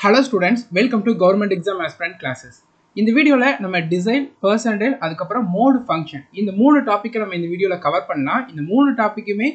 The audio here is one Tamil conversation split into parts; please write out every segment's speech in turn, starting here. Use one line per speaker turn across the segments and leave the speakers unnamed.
Hello students, welcome to Government Exam Aspirant Classes. இந்த வீடியோல நம்ம டிசைன், பெர்சன்டைல், அதுக்கப்புறம் மோட் ஃபங்க்ஷன் இந்த மூணு டாபிக்கை நம்ம இந்த வீடியோல கவர் பண்ணலாம். இந்த மூணு டாபிக்குமே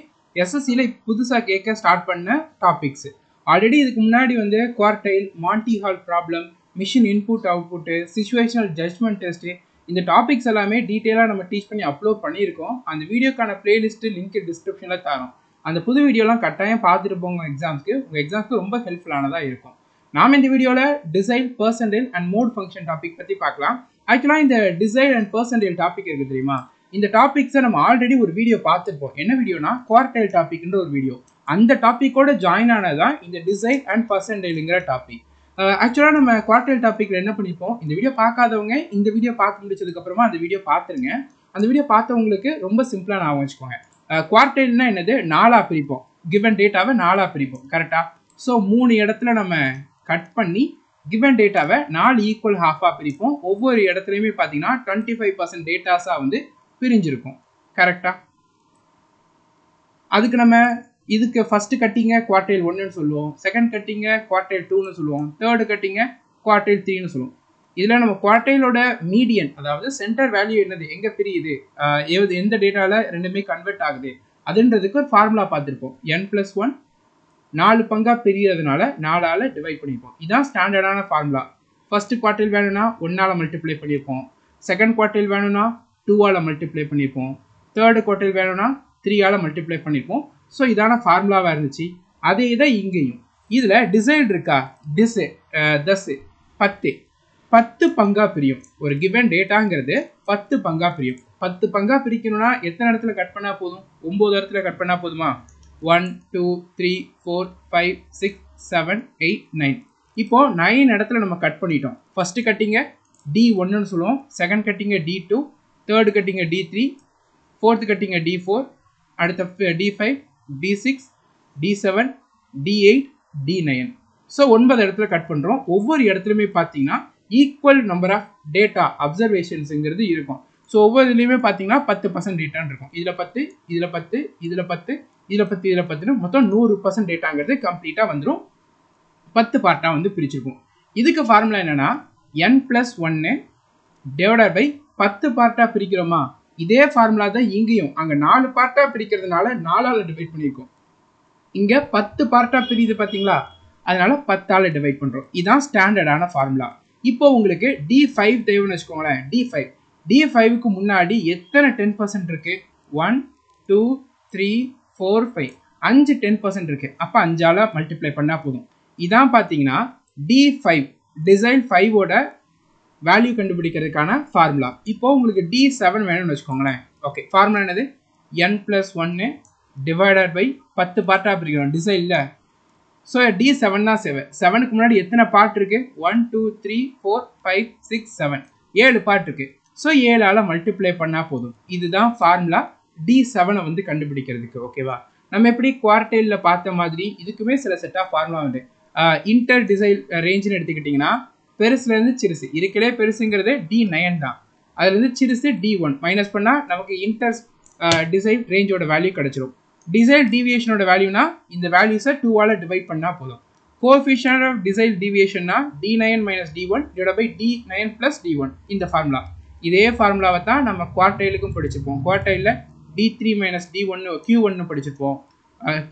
எஸ்எஸ்சியில் புதுசாக கேட்க ஸ்டார்ட் பண்ண டாபிக்ஸ். ஆல்ரெடி இதுக்கு முன்னாடி quartile, Monty Hall problem, machine input output, situational judgement test இந்த டாபிக்ஸ் எல்லாமே டீட்டெயிலாக நம்ம டீச் பண்ணி அப்லோட் பண்ணியிருக்கோம். அந்த வீடியோக்கான பிளேலிஸ்ட்டு லிங்க் டிஸ்கிரிப்ஷனில் தரோம். அந்த புது வீடியோலாம் கட்டாயம் பார்த்துட்டு போங்க எக்ஸாம்ஸ்க்கு. உங்கள் எக்ஸாம்ஸ்க்கு ரொம்ப ஹெல்ப்ஃபுல்லானதாக இருக்கும். நாம் இந்த வீடியோவில் decile, percentile and mode function topic பற்றி பார்க்கலாம். ஆக்சுவலாக இந்த டிசைன் அண்ட் பெர்சன்டைல் டாபிக் இருக்குது தெரியுமா? இந்த டாபிக்ஸை நம்ம ஆல்ரெடி ஒரு வீடியோ பார்த்துருப்போம். என்ன வீடியோனா குவார்டைல் டாபிக்ன்ற ஒரு வீடியோ. அந்த டாப்பிக்கோட ஜாயின் ஆனதான் இந்த டிசைன் அண்ட் பெர்சன்டைலுங்கிற டாபிக். ஆக்சுவலாக நம்ம குவார்டைல் டாப்பிக்கில் என்ன பண்ணிப்போம், இந்த வீடியோ பார்க்காதவங்க இந்த வீடியோ பார்த்து முடிச்சதுக்கப்புறமா அந்த வீடியோ பார்த்துருங்க. அந்த வீடியோ பார்த்தவங்களுக்கு ரொம்ப சிம்பிளாக ஞாபகம் வச்சுக்கோங்க. குவார்டைல்னா என்னது, நாலாக பிரிப்போம். கிவன் டேட்டாவை நாலாக பிரிப்போம், கரெக்டாக? ஸோ 3 இடத்துல நம்ம கட் பண்ணி கிவன் டேட்டாவை 4 ஈக்குவல் ஹாஃபாக பிரிப்போம். ஒவ்வொரு இடத்துலையுமே பார்த்தீங்கன்னா 25% டேட்டாஸாக பிரிஞ்சிருக்கும், கரெக்டாக? அதுக்கு நம்ம இதுக்கு ஃபர்ஸ்ட் கட்டிங்க குவார்டைல் 1ன்னு சொல்லுவோம், செகண்ட் கட்டிங்க குவார்டைல் 2ன்னு சொல்லுவோம், தேர்டு கட்டிங்க குவார்டைல் 3ன்னு சொல்லுவோம். இதில் நம்ம குவார்டைலோட மீடியன், அதாவது சென்டர் வேல்யூ என்னது, எங்கே பிரியுது, எந்த டேட்டாவில் ரெண்டுமே கன்வெர்ட் ஆகுது அதுன்றதுக்கு ஒரு ஃபார்முலா பார்த்துருப்போம். n+1 4 பங்கா பிரியறதுனால 4ஆல் டிவைட் பண்ணியிருப்போம். இதுதான் ஸ்டாண்டர்டான ஃபார்முலா. ஃபர்ஸ்ட் குவார்டைல் வேணும்னா 1ஆல் மல்டிப்ளை பண்ணியிருப்போம், செகண்ட் குவார்டைல் வேணும்னா 2ஆல் மல்டிப்ளை பண்ணியிருப்போம், தேர்டு குவார்டைல் வேணும்னா 3ஆல் மல்டிப்ளை பண்ணியிருப்போம். ஸோ இதான ஃபார்முலாவாக இருந்துச்சு. அதே தான் இங்கேயும். இதில் டிசைன் இருக்கா, தஸ் 10 பங்கா பிரியும். ஒரு கிவன் டேட்டாங்கிறது 10 பங்கா பிரியும். 10 பங்கா பிரிக்கணும்னா எத்தனை இடத்துல கட் பண்ணால் போதும்? 9 இடத்துல கட் பண்ணால் போதுமா? 1 2 3 4 5 6 7 8 9. இப்போ 9 இடத்துல நம்ம கட் பண்ணிட்டோம். ஃபர்ஸ்ட் கட்டிங்க D1ன்னு சொல்லுவோம், செகண்ட் கட்டிங்க D2, தேர்டு கட்டிங்க D3, ஃபோர்த் கட்டிங்க D4, அடுத்த D5, D6, D7, D8, D9. So 9 இடத்துல கட் பண்ணுறோம். ஒவ்வொரு இடத்துலையுமே பார்த்தீங்கன்னா ஈக்குவல் நம்பர் ஆஃப் டேட்டா அப்சர்வேஷன்ஸுங்கிறது இருக்கும். ஸோ ஒவ்வொரு இதுலேயுமே பார்த்தீங்கன்னா 10% டேட்டான்னு இருக்கும். இதில் 10, இதில் 10, இதில் 10, இதில் 10, இதில் 10ன்னு மொத்தம் 100% டேட்டாங்கிறது கம்ப்ளீட்டாக வந்துடும். 10 பார்ட்டாக பிரிச்சிருக்கும். இதுக்கு ஃபார்முலா என்னன்னா n+1 டிவைடட் பை 10 பார்ட்டாக பிரிக்கிறோமா, இதே ஃபார்முலா தான் இங்கேயும். அங்கே 4 பார்ட்டாக பிரிக்கிறதுனால 4ஆல் டிவைட் பண்ணியிருக்கோம். இங்கே 10 பார்ட்டாக பிரியுது பார்த்தீங்களா, அதனால 10ஆல் டிவைட் பண்ணுறோம். இதுதான் ஸ்டாண்டர்டான ஃபார்முலா. இப்போ உங்களுக்கு D5 தேவைன்னு வச்சுக்கோங்களேன். D5க்கு முன்னாடி எத்தனை 10% இருக்கு? 1 2 3 4 5 5 10% இருக்கு. அப்போ 5ஆல் மல்டிப்ளை பண்ணால் போதும். இதான் பார்த்தீங்கன்னா D5 டிசைன் 5ஓட வேல்யூ கண்டுபிடிக்கிறதுக்கான ஃபார்முலா. இப்போ உங்களுக்கு D7 வேணும்னு வச்சுக்கோங்களேன். ஓகே, ஃபார்முலா என்னது? n+1 டிவைடட் பை 10 பார்ட்டாக பிரிக்கிறோம் டிசைனில். ஸோ D7 தான் 7க்கு முன்னாடி எத்தனை பார்ட் இருக்கு? 1 2 3 4 5 6 7 7 பார்ட் இருக்கு. ஸோ 7ஆல் மல்டிப்ளை பண்ணால் போதும். இதுதான் ஃபார்முலா D7 கண்டுபிடிக்கிறதுக்கு. ஓகேவா? நம்ம எப்படி குவார்டைலில் பார்த்த மாதிரி இதுக்குமே சில செட் ஆஃப் ஃபார்முலா உண்டு. இன்டர் டிசைல் ரேஞ்சுன்னு எடுத்துக்கிட்டிங்கன்னா பெருசுலேருந்து சிறுசு, இருக்கலே பெருசுங்கிறது D9 தான். அதுலேருந்து சிறுசு D1 மைனஸ் பண்ணால் நமக்கு இன்டர் டிசைல் ரேஞ்சோட வேல்யூ கிடச்சிரும். டிசைல் டீவியேஷனோட வேல்யூனா இந்த வேல்யூஸை 2ஆல் டிவைட் பண்ணால் போதும். கோஎஃபிஷியன்ட் ஆஃப் டிசைல் டீவியேஷன்னா D9 - D1 divide by D9 + D1. இந்த ஃபார்முலா, இதே ஃபார்முலாவை தான் நம்ம குவார்டைலுக்கும் படிச்சிருப்போம். குவார்டைலில் D3 - D1 Q1 படிச்சிருப்போம்,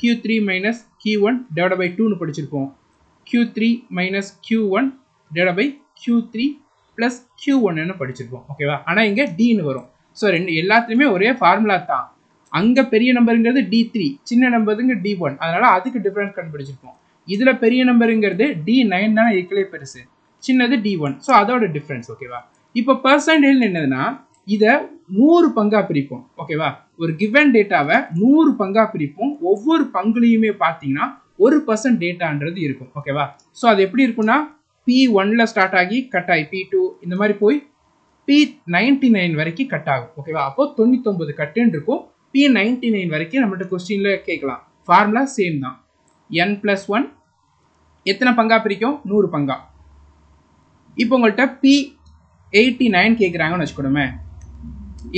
Q3 - Q1 டிவைட் பை 2ன்னு படிச்சிருப்போம், Q3 - Q1 divide by Q3 + Q1ன்னு படிச்சிருப்போம். ஓகேவா? ஆனால் இங்கே Dன்னு வரும். ஸோ எல்லாத்துலேயுமே ஒரே ஃபார்முலா தான். அங்கே பெரிய நம்பருங்கிறது D3, சின்ன நம்பருங்க D1, அதனால அதுக்கு டிஃபரன்ஸ் கண்டுபிடிச்சிருப்போம். இதில் பெரிய நம்பருங்கிறது D9 தானே இருக்கலே பெருசு, சின்னது D1. ஸோ அதோட டிஃப்ரென்ஸ். ஓகேவா? இப்போ பெர்சன்டைல் என்னதுன்னா இதை 100 பங்கா பிரிப்போம். ஓகேவா? ஒரு கிவன் டேட்டாவை 100 பங்கா பிரிப்போம். ஒவ்வொரு பங்குலையுமே பார்த்தீங்கன்னா 1% டேட்டான்றது இருக்கும். ஓகேவா? ஸோ அது எப்படி இருக்குன்னா P1ல் ஸ்டார்ட் ஆகி கட் ஆகி P2 இந்த மாதிரி போய் P99 வரைக்கும் கட் ஆகும். ஓகேவா? அப்போ 99 கட்டுன்னு இருக்கும். P99 வரைக்கும் நம்மகிட்ட கொஸ்டின்ல கேட்கலாம். ஃபார்முலா சேம் தான். n+1 எத்தனை பங்கா பிரிக்கும்? 100 பங்கா. இப்போ உங்கள்கிட்ட P89 கேட்குறாங்கன்னு வச்சுக்கோமே.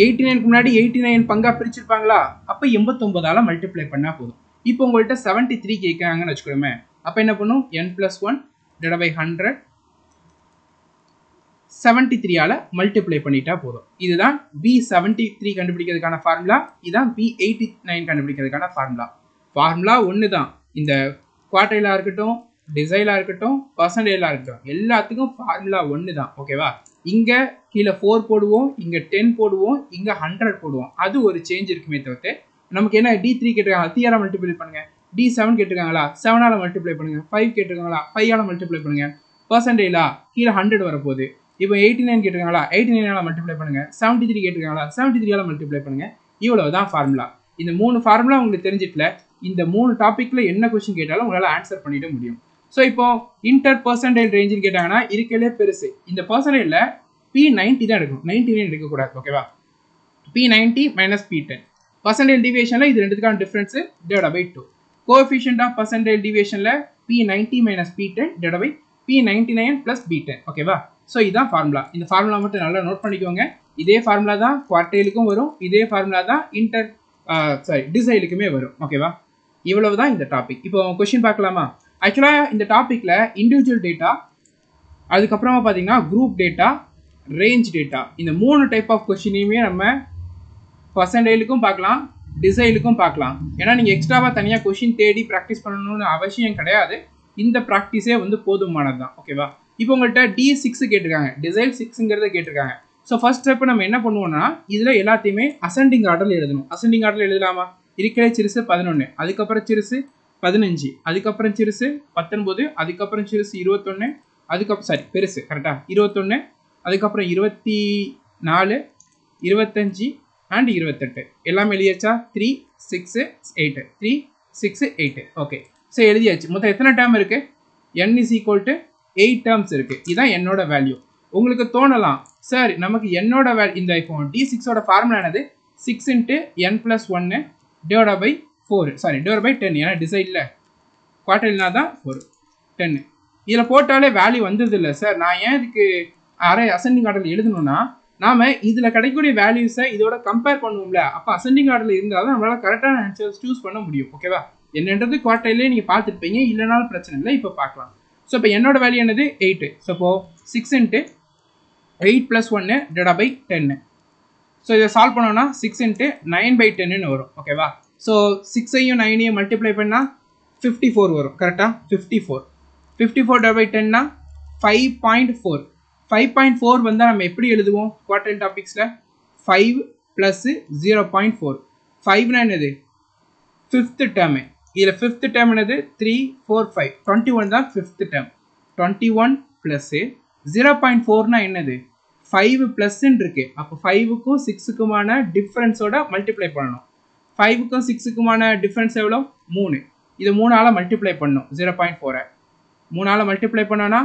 89க்கு முன்னாடி 89 பங்கா பிரிச்சிருப்பாங்களா? அப்போ 89ஆல் மல்டிப்ளை பண்ணால் போதும். இப்போ உங்கள்கிட்ட 73 கேட்குறாங்கன்னு வச்சுக்கோமே. அப்போ என்ன பண்ணும்? n+1 divided by 100 73 ஆல மல்டிப்ளை பண்ணிட்டா போதும். இதுதான் B73 கண்டுபிடிக்கிறதுக்கான ஃபார்முலா. இதான் B89 கண்டுபிடிக்கிறதுக்கான ஃபார்முலா. ஃபார்முலா ஒன்று தான். இந்த குவார்டைலா இருக்கட்டும், டிசைலா இருக்கட்டும், பர்சன்டேஜா இருக்கட்டும், எல்லாத்துக்கும் ஃபார்முலா ஒன்று தான். ஓகேவா? இங்க கீழே 4 போடுவோம், இங்க 10 போடுவோம், இங்க 100 போடுவோம். அது ஒரு சேஞ்ச் இருக்குமே தவிர்த்து நமக்கு என்ன D3 கேட்டிருக்காங்க, 3 ஆல மல்டிப்ளை பண்ணுங்க. D7 கேட்டிருக்காங்களா, 7 ஆல மல்டிப்ளை பண்ணுங்க. 5 கேட்டிருக்காங்களா, 5 ஆல மல்டிப்ளை பண்ணுங்க. பர்சன்டேஜா கீழே 100 வரப்போகுது. இப்போ 89 கேட்டிருக்காங்களா, 89 ஆல மல்டிப்ளை பண்ணுங்க. 73 கேட்டிருக்காங்களா, 73 ஆல மல்டிப்ளை பண்ணுங்க. இவ்வளவுதான் ஃபார்முலா. இந்த 3 ஃபார்முலா உங்களுக்கு தெரிஞ்சிட்டல, இந்த 3 டாபிக்ல என்ன கொஸ்டின் கேட்டாலும் உங்களால ஆன்சர் பண்ணிட முடியும். ஸோ இப்போ இன்டர் பர்சன்டேஜ் ரேஞ்சுன்னு கேட்டாங்கன்னா இருக்கலே பெருசு. இந்த பர்சன்டேஜ்ல P90 தான் எடுக்கணும், 99 எடுக்கக்கூடாது. ஓகேவா? P90 minus P10. பர்சன்டேஜ் டிவியேஷன்ல இது ரெண்டுத்துக்கான difference divide by 2. Coefficient of percentage டிவியேஷன்ல P90 minus P10 divide by P99 plus B10. ஓகேவா? ஸோ இதுதான் ஃபார்முலா. இந்த ஃபார்முலா மட்டும் நல்லா நோட் பண்ணிக்கோங்க. இதே ஃபார்முலா தான் குவார்டைலுக்கும் வரும், இதே ஃபார்முலா தான் டிசைலுக்குமே வரும். ஓகேவா? இவ்வளவு தான் இந்த டாபிக். இப்போ கொஸ்டின் பார்க்கலாமா? ஆக்சுவலாக இந்த டாப்பிக்கில் இண்டிவிஜுவல் டேட்டா, அதுக்கப்புறமா பார்த்தீங்கன்னா குரூப் டேட்டா, ரேஞ்ச் டேட்டா, இந்த 3 டைப் ஆஃப் கொஸ்டினையுமே நம்ம பர்சன்டேஜுக்கும் பார்க்கலாம், டிசைலுக்கும் பார்க்கலாம். ஏன்னா நீங்கள் எக்ஸ்ட்ராவாக தனியாக கொஸ்டின் தேடி ப்ராக்டிஸ் பண்ணணும்னு அவசியம் கிடையாது. இந்த ப்ராக்டிஸே வந்து போதுமானது தான். ஓகேவா? இப்போ உங்கள்கிட்ட D6 கேட்டிருக்காங்க, டிசைல் 6ங்கிறத கேட்டிருக்காங்க. ஸோ ஃபர்ஸ்ட் ஸ்டெப் நம்ம என்ன பண்ணுவோம்னா, இதில் எல்லாத்தையுமே அசெண்டிங் ஆர்டரில் எழுதணும். அசெண்டிங் ஆர்டரில் எழுதலாமா? இருக்கிற சிறுசு 11, அதுக்கப்புறம் சிறுசு 15, அதுக்கப்புறம் சிறுசு 19, அதுக்கப்புறம் சிறுசு 21, அதுக்கப்புறம் பெருசு கரெக்டாக 21, அதுக்கப்புறம் 24, 25 அண்ட் 28 எல்லாமே எழுதியாச்சா? 3, 6, 8, 3, 6, 8. ஓகே, ஸோ எழுதியாச்சு. மொத்தம் எத்தனை டேர்ம் இருக்கு? n is equal to 8 terms இருக்கு. இதுதான் என்னோட வேல்யூ. உங்களுக்கு தோணலாம், சார் நமக்கு என்னோட வேல்யூ இந்த இப்போ D6ஓட ஃபார்முலா என்னது? 6 into n plus 1 divided by 4, divided by 10. ஏன்னா டிசைட்ல குவார்டர்னா தான் 4, 10. இதில் போட்டாலே வேல்யூ வந்தது இல்லை சார். நான் ஏன் இதுக்கு அசெண்டிங் ஆர்டரில் எழுதணும்னா, நாம இதில் கிடைக்கக்கூடிய வேல்யூஸை இதோட கம்பேர் பண்ணுவோம்ல, அப்போ அசெண்டிங் ஆர்டரில் இருந்தால் தான் நம்மளால கரெக்டான ஆன்சர்ஸ் சூஸ் பண்ண முடியும். ஓகேவா? என்னன்றது குவார்டர்லேயே நீங்கள் பார்த்துருப்பீங்க, இல்லைனாலும் பிரச்சனை இல்லை. இப்போ பார்க்கலாம். ஸோ இப்போ என்னோட வேல்யூ என்னது? 8. ஸோ இப்போ 6 into 8 plus 1 divided by 10. So இதை சால்வ் பண்ணோம்னா 6 into 9 by 10ன்னு வரும். ஓகேவா? ஸோ 6ஐயும் 9ஐயும் மல்டிப்ளை பண்ணால் 54 வரும். கரெக்டாக 54. 54 divided by 10னா 5.4. 5.4 வந்தால் நம்ம எப்படி எழுதுவோம் குவார்டர் டாபிக்ஸில்? 5 ப்ளஸ் 0.4. 5னா என்னது? 5th term. இதில் 5th டேர்ம் என்னது? 3, 4, 5. 21 தான் 5th டேர்ம். 21 ப்ளஸ்ஸு 0.4னா என்னது? 5 ப்ளஸ்ன்னு இருக்கு. அப்போ 5க்கும் 6க்குமான டிஃப்ரென்ஸோட மல்டிப்ளை பண்ணணும். 5க்கும் 6க்குமான டிஃப்ரென்ஸ் எவ்வளோ? 3. இது 3ஆல் மல்டிப்ளை பண்ணணும். 0.4 3ஆல் மல்டிப்ளை பண்ணோன்னா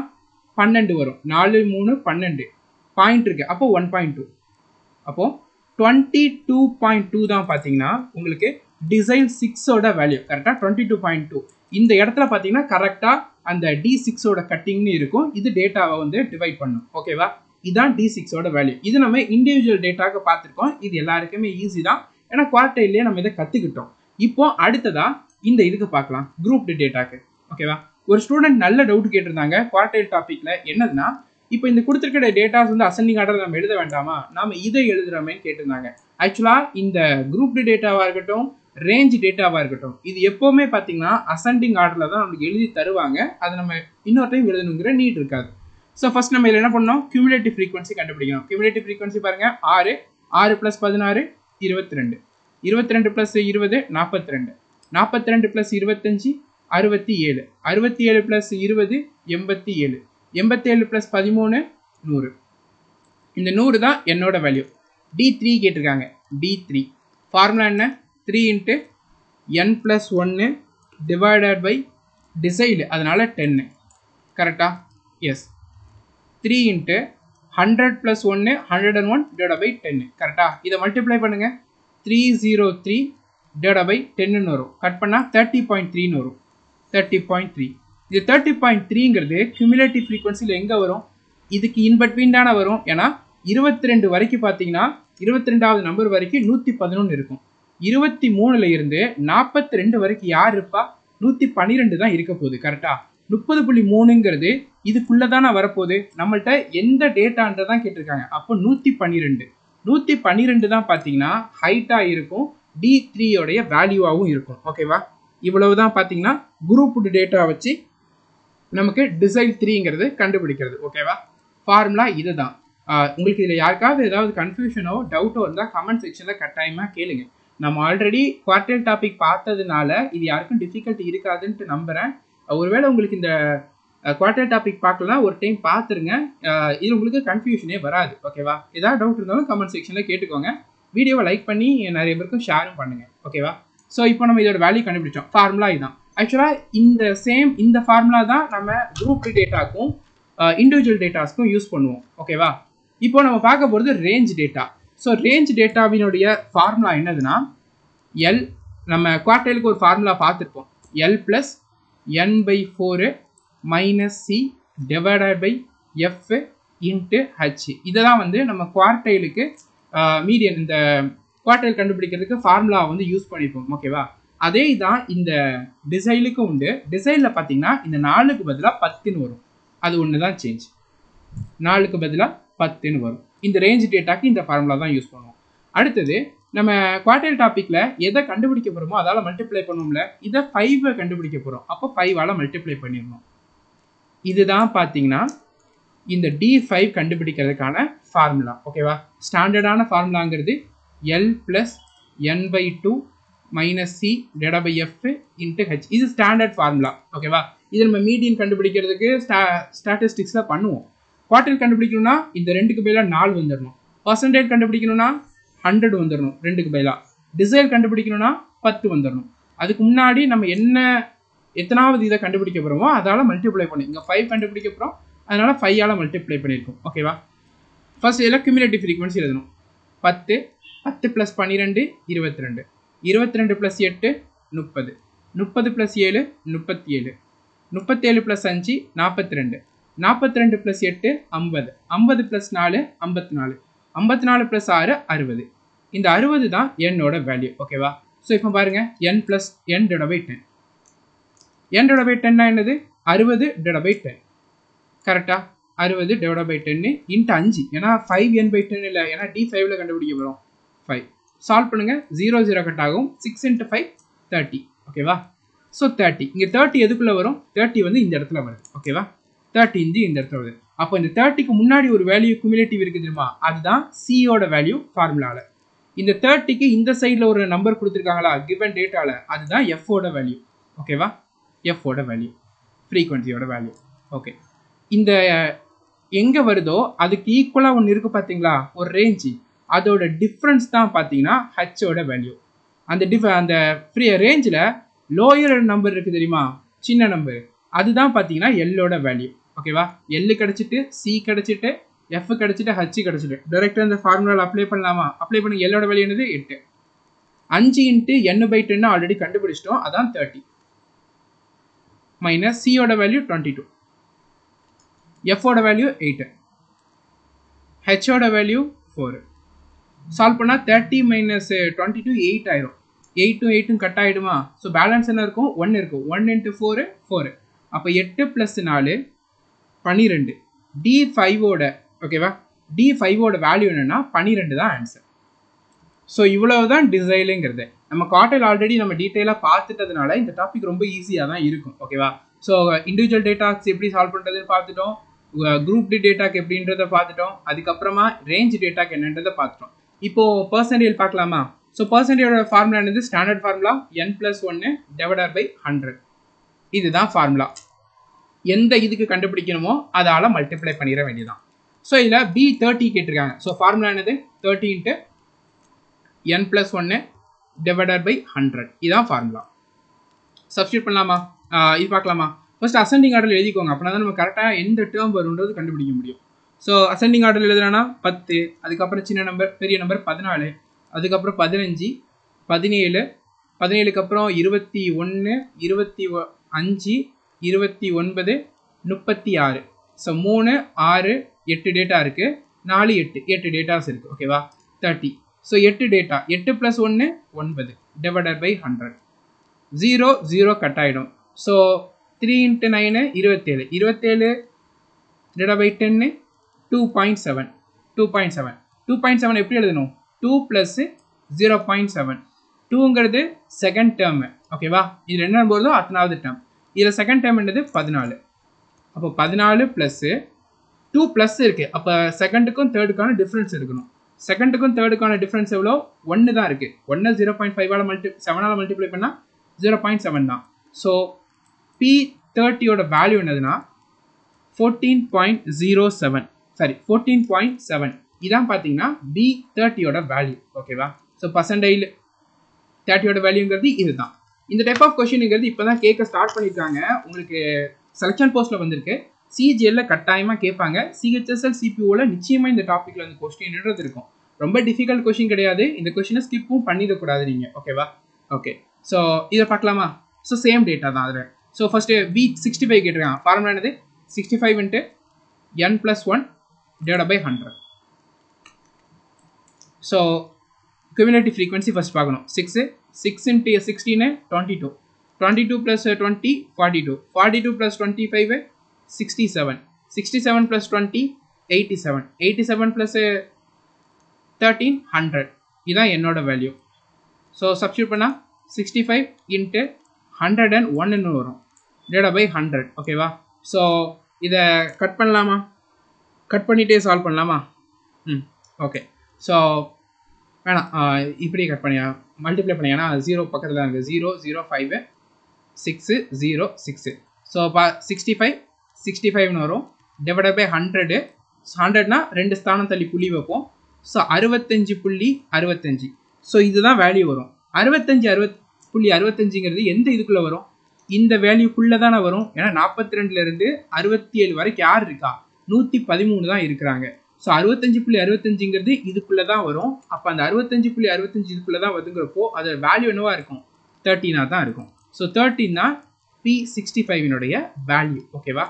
12 வரும். 4, 3, 12 பாயிண்ட் இருக்கு. அப்போ 1.2. அப்போ 22.2 தான் பார்த்தீங்கன்னா உங்களுக்கு டிசைல் 6ஓட வேல்யூ. கரெக்டாக 22.2. இந்த இடத்துல பார்த்தீங்கன்னா கரெக்டாக அந்த D6ஓட கட்டிங்னு இருக்கும். இது டேட்டாவை வந்து டிவைட் பண்ணும். ஓகேவா? இதுதான் D6ஓட வேல்யூ. இது நம்ம இண்டிவிஜுவல் டேட்டாவுக்கு பார்த்துருக்கோம். இது எல்லாருக்குமே ஈஸி தான், ஏன்னா குவார்டைல்லையே நம்ம இதை கற்றுக்கிட்டோம். இப்போ அடுத்ததா இந்த இதுக்கு பார்க்கலாம், குரூப் டேட்டாக்கு. ஓகேவா? ஒரு ஸ்டூடெண்ட் நல்ல டவுட் கேட்டிருந்தாங்க குவார்டைல் டாப்பிக்ல. என்னதுன்னா, இப்போ இந்த கொடுத்துருக்கிற டேட்டாஸ் வந்து அசெண்டிங் ஆர்டர் நம்ம எழுத வேண்டாமா, நாம இதை எழுதுறோமேன்னு கேட்டிருந்தாங்க. ஆக்சுவலாக இந்த குரூப் டேட்டாவாக இருக்கட்டும், ரேஞ்ச் டேட்டாவாக இருக்கட்டும், இது எப்போவுமே பார்த்தீங்கன்னா அசெண்டிங் ஆர்டரில் தான் நமக்கு எழுதி தருவாங்க. அதை நம்ம இன்னொரு டைம் எழுதணுங்கிற நீட் இருக்காது. ஸோ ஃபர்ஸ்ட் நம்ம இதில் என்ன பண்ணோம்? கியூமுலேட்டிவ் ஃப்ரீக்வன்சி கண்டுபிடிக்கணும். கியூமுலேட்டிவ் ஃப்ரீக்வன்சி பாருங்க, 6, 6 + 16 22, 22 + 20 42, 42 + 25 67, 67 + 20 87, 87 + 13 100. இந்த 100 தான் என்னோட வேல்யூ. D3 கேட்டிருக்காங்க. D3 ஃபார்முலா என்ன? 3 into n plus 1 divided by decile, அதனால 10. கரெக்டா? S. 3 into 100 plus 1 101 divided by 10. கரெக்டா? இதை மல்டிப்ளை பண்ணுங்க. 303 divided by 10 வரும். கட் பண்ணா 30.3 வரும். 30.3. இது 30.3ங்கிறது கியூமுலேட்டிவ் ஃப்ரீக்வன்சியில் எங்கே வரும்? இதுக்கு இன்பிட்வீன் தானே வரும். ஏன்னா 22 வரைக்கும் பார்த்தீங்கன்னா 22வது நம்பர் வரைக்கும் 111 இருக்கும். 23ல இருந்து 42 வரைக்கும் யார் இருப்பா? 112 தான் இருக்க போகுது. கரெக்டா? 30.3ங்கிறது இதுக்குள்ளதான வரப்போகுது. நம்மள்ட்ட எந்த டேட்டான்றதான் கேட்டிருக்காங்க. அப்போ 112 தான் பார்த்தீங்கன்னா ஹைட்டா இருக்கும், D3 உடைய வேல்யூவாகவும் இருக்கும். ஓகேவா? இவ்வளவுதான் பார்த்தீங்கன்னா குரூப்டு டேட்டா வச்சு நமக்கு டிசைல் 3ங்கிறது கண்டுபிடிக்கிறது. ஓகேவா? ஃபார்முலா இதுதான். உங்களுக்கு இதில் யாருக்காவது ஏதாவது கன்ஃபியூஷனோ டவுட்டோ இருந்தால் கமெண்ட் செக்ஷனில் கட்டாயமாக கேளுங்க. நம்ம ஆல்ரெடி குவார்டல் டாபிக் பார்த்ததுனால இது யாருக்கும் டிஃபிகல்ட்டி இருக்காதுன்ட்டு நம்புகிறேன். ஒருவேளை உங்களுக்கு இந்த குவார்டல் டாபிக் பார்க்கலாம், ஒரு டைம் பார்த்துருங்க. இது உங்களுக்கு கன்ஃபியூஷனே வராது. ஓகேவா? ஏதாவது டவுட் இருந்தாலும் கமெண்ட் செக்ஷனில் கேட்டுக்கோங்க. வீடியோவை லைக் பண்ணி நிறைய பேருக்கும் ஷேரும் பண்ணுங்கள். ஓகேவா? ஸோ இப்போ நம்ம இதோட வேல்யூ கண்டுபிடிச்சோம். ஃபார்முலா இதுதான். ஆக்சுவலாக இந்த ஃபார்முலா தான் நம்ம குரூப் டேட்டாக்கும் இண்டிவிஜுவல் டேட்டாஸ்க்கும் யூஸ் பண்ணுவோம். ஓகேவா? இப்போ நம்ம பார்க்க போகிறது ரேஞ்ச் டேட்டா. ஸோ ரேஞ்ச் டேட்டாவினுடைய ஃபார்முலா என்னதுன்னா எல், நம்ம குவார்டைலுக்கு ஒரு ஃபார்முலா பார்த்துருப்போம். L plus n/4 minus C divided by F into H. இதை தான் வந்து நம்ம குவார்டைலுக்கு மீடியன் இந்த குவார்டைல் கண்டுபிடிக்கிறதுக்கு ஃபார்முலா வந்து யூஸ் பண்ணிப்போம். ஓகேவா? அதே தான் இந்த டிசைலுக்கு உண்டு. டிசைலில் பார்த்தீங்கன்னா இந்த 4க்கு பதிலாக 10ன்னு வரும். அது ஒன்று தான் சேஞ்ச். 4க்கு பதிலாக 10ன்னு வரும். இந்த ரேஞ்ச் டேட்டாக்கு இந்த ஃபார்முலா தான் யூஸ் பண்ணுவோம். அடுத்தது நம்ம குவார்டைல் டாப்பிக்கில் எதை கண்டுபிடிக்க போகிறோமோ அதால் மல்டிப்ளை பண்ணுவோம்ல, இதை 5 கண்டுபிடிக்க போகிறோம். அப்போ 5ஆல் மல்டிப்ளை பண்ணிடணும். இதுதான் பார்த்தீங்கன்னா இந்த D5 கண்டுபிடிக்கிறதுக்கான ஃபார்முலா. ஓகேவா? ஸ்டாண்டர்டான ஃபார்முலாங்கிறது L plus n/2 minus C divided by F into H. இது ஸ்டாண்டர்ட் ஃபார்முலா. ஓகேவா? இது நம்ம மீடியன் கண்டுபிடிக்கிறதுக்கு ஸ்டாட்டிஸ்டிக்ஸில் பண்ணுவோம். குவார்டைல் கண்டுபிடிக்கணும்னா இந்த 2க்கு பதிலாக 4 வந்துடணும். பர்சன்டேஜ் கண்டுபிடிக்கணும்னா 100 வந்துடணும் 2க்கு பதிலாக. டிசைல் கண்டுபிடிக்கணும்னா 10 வந்துடணும். அதுக்கு முன்னாடி நம்ம எத்தனாவது இதை கண்டுபிடிக்க போகிறோமோ அதால் மல்டிப்ளை பண்ணி இங்கே 5 கண்டுபிடிக்க போகிறோம். அதனால் 5ஆல் மல்டிப்ளை பண்ணியிருக்கோம். ஓகேவா? ஃபர்ஸ்ட் இதில் கியூமுலேட்டிவ் ஃப்ரீக்வன்சி எழுதணும். 10 10 + 12 22 22 + 8 30 30 + 7 37 37 + 5 42 42 + 8 50 50 + 4 54 54 + 6 60. இந்த 60 தான் என்னோட வேல்யூ. ஓகேவா? ஸோ இப்போ பாருங்க n + n/10 n/10 என்னது 60/10. கரெக்டா? 60/10 இன்ட்டு 5. ஏன்னா 5n/10 இல்லை, ஏன்னா D5ல கண்டுபிடிக்க போகிறோம். 5 சால்வ் பண்ணுங்க. 0 0 கட் ஆகும். 6 × 5 30. ஓகேவா? ஸோ 30 இங்கே 30 எதுக்குள்ளே வரும்? 30 வந்து இந்த இடத்துல வருது. ஓகேவா? 30 இந்த இடத்துல வருது. அப்போ இந்த 30க்கு முன்னாடி ஒரு வேல்யூ குமுலேட்டிவ் இருக்குது தெரியுமா, அதுதான் சியோட வேல்யூ ஃபார்முலாவில். இந்த 30க்கு இந்த சைடில் ஒரு நம்பர் கொடுத்துருக்காங்களா கிவன் டேட்டாவில், அதுதான் எஃபோட வேல்யூ. ஓகேவா? எஃபோட வேல்யூ, ஃப்ரீக்வன்சியோட வேல்யூ. ஓகே, இந்த எங்கே வருதோ அதுக்கு ஈக்குவலாக ஒன்று இருக்குது பார்த்தீங்களா, ஒரு ரேஞ்சு, அதோட டிஃப்ரென்ஸ் தான் பார்த்தீங்கன்னா ஹச்சோட வேல்யூ. அந்த ரேஞ்சில் லோயர் நம்பர் இருக்குது தெரியுமா, சின்ன நம்பர், அதுதான் பார்த்தீங்கன்னா எல்லோட வேல்யூ. ஓகேவா? எல் கிடச்சிட்டு, சி கிடச்சிட்டு, எஃப் கிடச்சிட்டு, ஹச் கிடச்சிட்டு, டைரெக்டாக இந்த ஃபார்முலாவில் அப்ளை பண்ணலாமா? அப்ளை பண்ணி எல்லோட வேல்யூ என்னது 8. 5 × n/10 ஆல்ரெடி கண்டுபிடிச்சிட்டோம், அதான் 30 மைனஸ் சியோட வேல்யூ 22, எஃபோட வேல்யூ 8, ஹெச்சோட வேல்யூ 4. சால்வ் பண்ணால் 30 - 22 8 ஆயிரும். 8ம் 8ம் கட் ஆகிடுமா? ஸோ பேலன்ஸ் என்ன இருக்கும்? 1 இருக்கும். 1 × 4 4. அப்போ 8 + 4 12. D5ஓட ஓகேவா, D5ஓட வேல்யூ என்னன்னா 12 தான் ஆன்சர். ஸோ இவ்வளவு தான் டிசைலுங்கிறது. நம்ம குவார்டைல் ஆல்ரெடி நம்ம டீட்டெயிலாக பார்த்துட்டதுனால இந்த டாபிக் ரொம்ப ஈஸியாக தான் இருக்கும். ஓகேவா? ஸோ இண்டிவிஜுவல் டேட்டாஸ் எப்படி சால்வ் பண்ணுறதுன்னு பார்த்துட்டோம், குரூப் டி டேட்டாக்கு எப்படின்றத பார்த்துட்டோம், அதுக்கப்புறமா ரேஞ்ச் டேட்டாக்கு என்னன்றதை பார்த்துட்டோம். இப்போது பர்சன்டேஜ் பார்க்கலாமா? ஸோ பர்சன்டேஜோட ஃபார்முலா என்னது? Standard formula n + 1 divided by 100. இதுதான் ஃபார்முலா. எந்த இதுக்கு கண்டுபிடிக்கணுமோ அதால் மல்டிப்ளை பண்ணிட வேண்டியதான். ஸோ இதில் B30 கேட்டிருக்காங்க. ஸோ ஃபார்முலா என்னது? 30 × n + 1 டிவைடட் பை 100. இதுதான் ஃபார்முலா. சப்ஸ்டியூட் பண்ணலாமா? இது பார்க்கலாமா? ஃபர்ஸ்ட் அசெண்டிங் ஆர்டரில் எழுதிக்கோங்க, அப்படின்னா தான் நம்ம கரெக்டாக எந்த டேர்ம் வரும்ன்றது கண்டுபிடிக்க முடியும். ஸோ அசெண்டிங் ஆர்டரில் எழுதுனா 10, அதுக்கப்புறம் சின்ன நம்பர், பெரிய நம்பர் 14, அதுக்கப்புறம் 15, 17, 17க்கு அப்புறம் 21, 25, 29, 36. ஸோ 3, 6, 8 டேட்டா இருக்குது. 4, 8 8 டேட்டாஸ் இருக்குது. ஓகேவா? 30. So 8 data, 8 + 1 9 divided by 100. 0 0 cut ஆகிடும். ஸோ 3 into 9 27 27 divided by 10 2.7 2.7 2.7 எப்படி எழுதணும் 2 plus 0.7 2ங்கிறது செகண்ட் டேர்ம் ஓகேவா இது என்ன போறதோ அத்தனாவது டேர்ம் இதுல செகண்ட் டேர்ம் என்னது 14 அப்போ 14 plus 2 plus இருக்கு அப்ப செகண்டுக்கும் தேர்டுக்கான டிஃபரன்ஸ் எடுக்கணும் செகண்டுக்கும் தேர்டுக்கான டிஃபரன்ஸ் எவ்வளோ 1 தான் இருக்கு 1 0.5 ஆல 7 ஆல மல்டிப்ளை பண்ணா 0.7 தான் ஸோ P30 ஓட வேல்யூ என்னதுன்னா 14.07 சாரி 14.7 இதான் பார்த்தீங்கன்னா B30 ஓட வேல்யூ ஓகேவா ஸோ பர்சன்டைல் 30 ஓட வேல்யூங்கிறது இதுதான் இந்த டைப் ஆஃப் கொஸ்டின்ங்கிறது இப்போ தான் கேட்க ஸ்டார்ட் பண்ணியிருக்காங்க உங்களுக்கு செலெக்ஷன் போஸ்ட்டில் வந்திருக்கு சிஜிஎல்ல கட்டாயமாக கேட்பாங்க சிஹெச்எஸ்எல் சிபிஓவில் நிச்சயமாக இந்த டாப்பிக்கில் வந்து கொஸ்டின்ன்றது இருக்கும் ரொம்ப டிஃபிகல்ட் கொஸ்டின் கிடையாது இந்த கொஸ்டினை ஸ்கிப்பும் பண்ணிடக்கூடாது நீங்கள் ஓகேவா ஓகே ஸோ இதை பார்க்கலாமா ஸோ சேம் டேட்டா தான் அதில் ஸோ ஃபஸ்ட்டு B65 கேட்டிருக்காங்க ஃபார்முலா என்னது 65 into n plus 1 divided by 100 so cumulative frequency first பார்க்கணும் 6 into 16 22 22 plus 20 42 42 plus 25 67 67 plus 20 87 87 plus 13 100 இதான் என்னோட வேல்யூ ஸோ சப்ஸ்டியூட் பண்ணால் 65 into 101 வரும் divided by 100 ஓகேவா ஸோ இதை கட் பண்ணலாமா கட் பண்ணிகிட்டே சால்வ் பண்ணலாமா ஓகே ஸோ வேணாம் இப்படி கட் பண்ணியா மல்டிப்ளை பண்ணி ஏன்னா 0 பக்கத்தில் தான் இருக்குது 0 0 5 6 0 6 ஸோ 65 வரும் டிவைட் பை 100 100னா 2 ஸ்தானம் தள்ளி புள்ளி வைப்போம் ஸோ 65.65 ஸோ இதுதான் வேல்யூ வரும் 65.65ங்கிறது எந்த இதுக்குள்ளே வரும் இந்த வேல்யூக்குள்ளே தானே வரும் ஏன்னா 42லேருந்து 67 வரைக்கும் யார் இருக்கா 113 தான் இருக்கிறாங்க ஸோ 65.65ங்கிறது இதுக்குள்ளே தான் வரும் அப்போ அந்த 65.65 இதுக்குள்ளே தான் வருதுங்கிறப்போ அதோட வேல்யூ என்னவா இருக்கும் 13 தான் இருக்கும் ஸோ 13 தான் P65 வேல்யூ ஓகேவா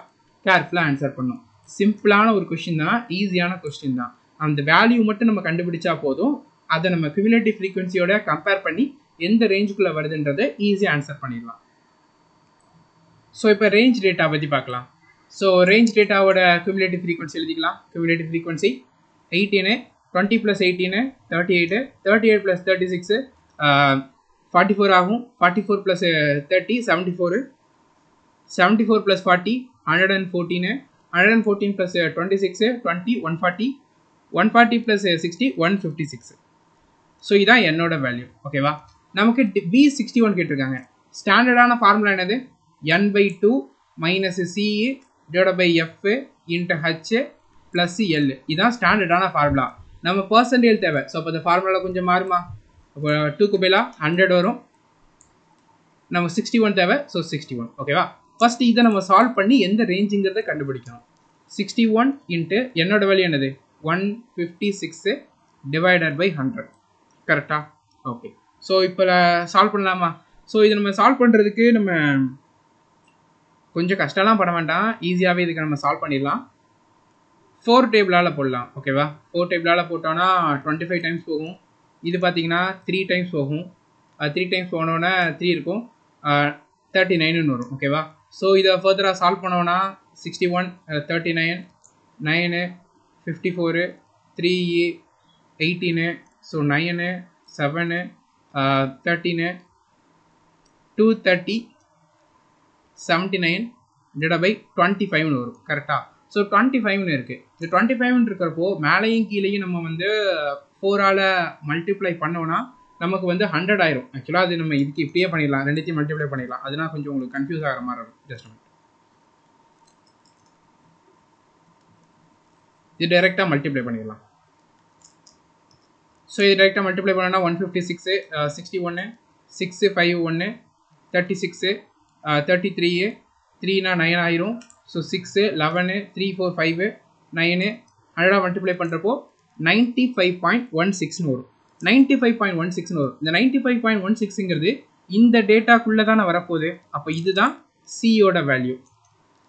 கேர்ஃபுல்லாக ஆன்சர் பண்ணும் சிம்பிளான ஒரு கொஸ்டின் தான் ஈஸியான கொஸ்டின் தான் அந்த வேல்யூ மட்டும் நம்ம கண்டுபிடிச்சா போதும் அதை நம்ம cumulative frequencyயோட கம்பேர் பண்ணி எந்த ரேஞ்சுக்குள்ளே வருதுன்றதை ஈஸியாக ஆன்சர் பண்ணிடலாம் ஸோ இப்போ ரேஞ்ச் டேட்டா பற்றி பார்க்கலாம் ஸோ ரேஞ்ச் டேட்டாவோட cumulative frequency எழுதிக்கலாம் cumulative frequency 18 20 plus 18 38 38 plus 36 44 ஆகும் 44 plus 30 74 74 plus 40 114 114 plus 26 20 140 140 plus 60 156 so இதான் என்னோட வேல்யூ ஓகேவா நமக்கு B61 கேட்டிருக்காங்க ஸ்டாண்டர்டான ஃபார்முலா என்னது n/2 minus CE divided by F into H plus L இதான் ஸ்டாண்டர்டான ஃபார்முலா நம்ம பர்சன்டேஜ் தேவை ஸோ அப்போ இந்த ஃபார்முலா கொஞ்சம் மாறுமா அப்போ 2க்கு பதிலாக 100 வரும் நம்ம 61 தேவை ஸோ 61 ஓகேவா ஃபர்ஸ்ட் இதை நம்ம சால்வ் பண்ணி எந்த ரேஞ்சுங்கிறத கண்டுபிடிக்கணும் 61 இன்ட்டு என்னோட வேல்யூ என்னது 156 divided by 100 கரெக்டா ஓகே ஸோ இப்போ சால்வ் பண்ணலாமா ஸோ இதை நம்ம சால்வ் பண்ணுறதுக்கு நம்ம கொஞ்சம் கஷ்டம்லாம் பட வேண்டாம் ஈஸியாகவே இதுக்கு நம்ம சால்வ் பண்ணிடலாம் 4 டேபிளால் போடலாம் ஓகேவா 4 டேபிளால் போட்டோன்னா 25 டைம்ஸ் போகும் இது பார்த்தீங்கன்னா 3 டைம்ஸ் போகும் 3 டைம்ஸ் போனோன்னா 3 இருக்கும் 39 வரும் ஓகேவா ஸோ இதை ஃபர்தராக சால்வ் பண்ணோன்னா 61 39 9 54 3 18 ஸோ 9 7 13 230 79 divided by 25 வரும் கரெக்டாக ஸோ 25 இருக்குது இந்த 25 இருக்கிறப்போ மேலேயும் கீழேயும் நம்ம வந்து 4ஆல் மல்டிப்ளை பண்ணோன்னா நமக்கு வந்து 100 ஆயிரும் ஆக்சுவலாக அது நம்ம இதுக்கு இப்படியே பண்ணிடலாம் ரெண்டுத்தையும் மல்டிப்ளை பண்ணிடலாம் அதனால் கொஞ்சம் உங்களுக்கு கன்ஃபியூஸ் ஆகிற மாதிரி இருக்கும் ஜஸ்ட் இது டைரெக்டாக மல்டிப்ளை பண்ணிடலாம் ஸோ இது டைரெக்டாக மல்டிப்ளை பண்ணோன்னா 156 61 6 5 1 36 33 3னா 9 ஆயிரும் ஸோ 6 11 3 4 5 9 100 மல்டிப்ளை பண்ணுறப்போ 95.16 வரும் 95.16 வரும் இந்த 95.16ங்கிறது இந்த டேட்டாக்குள்ளே தானே வரப்போகுது அப்போ இதுதான் சியோட வேல்யூ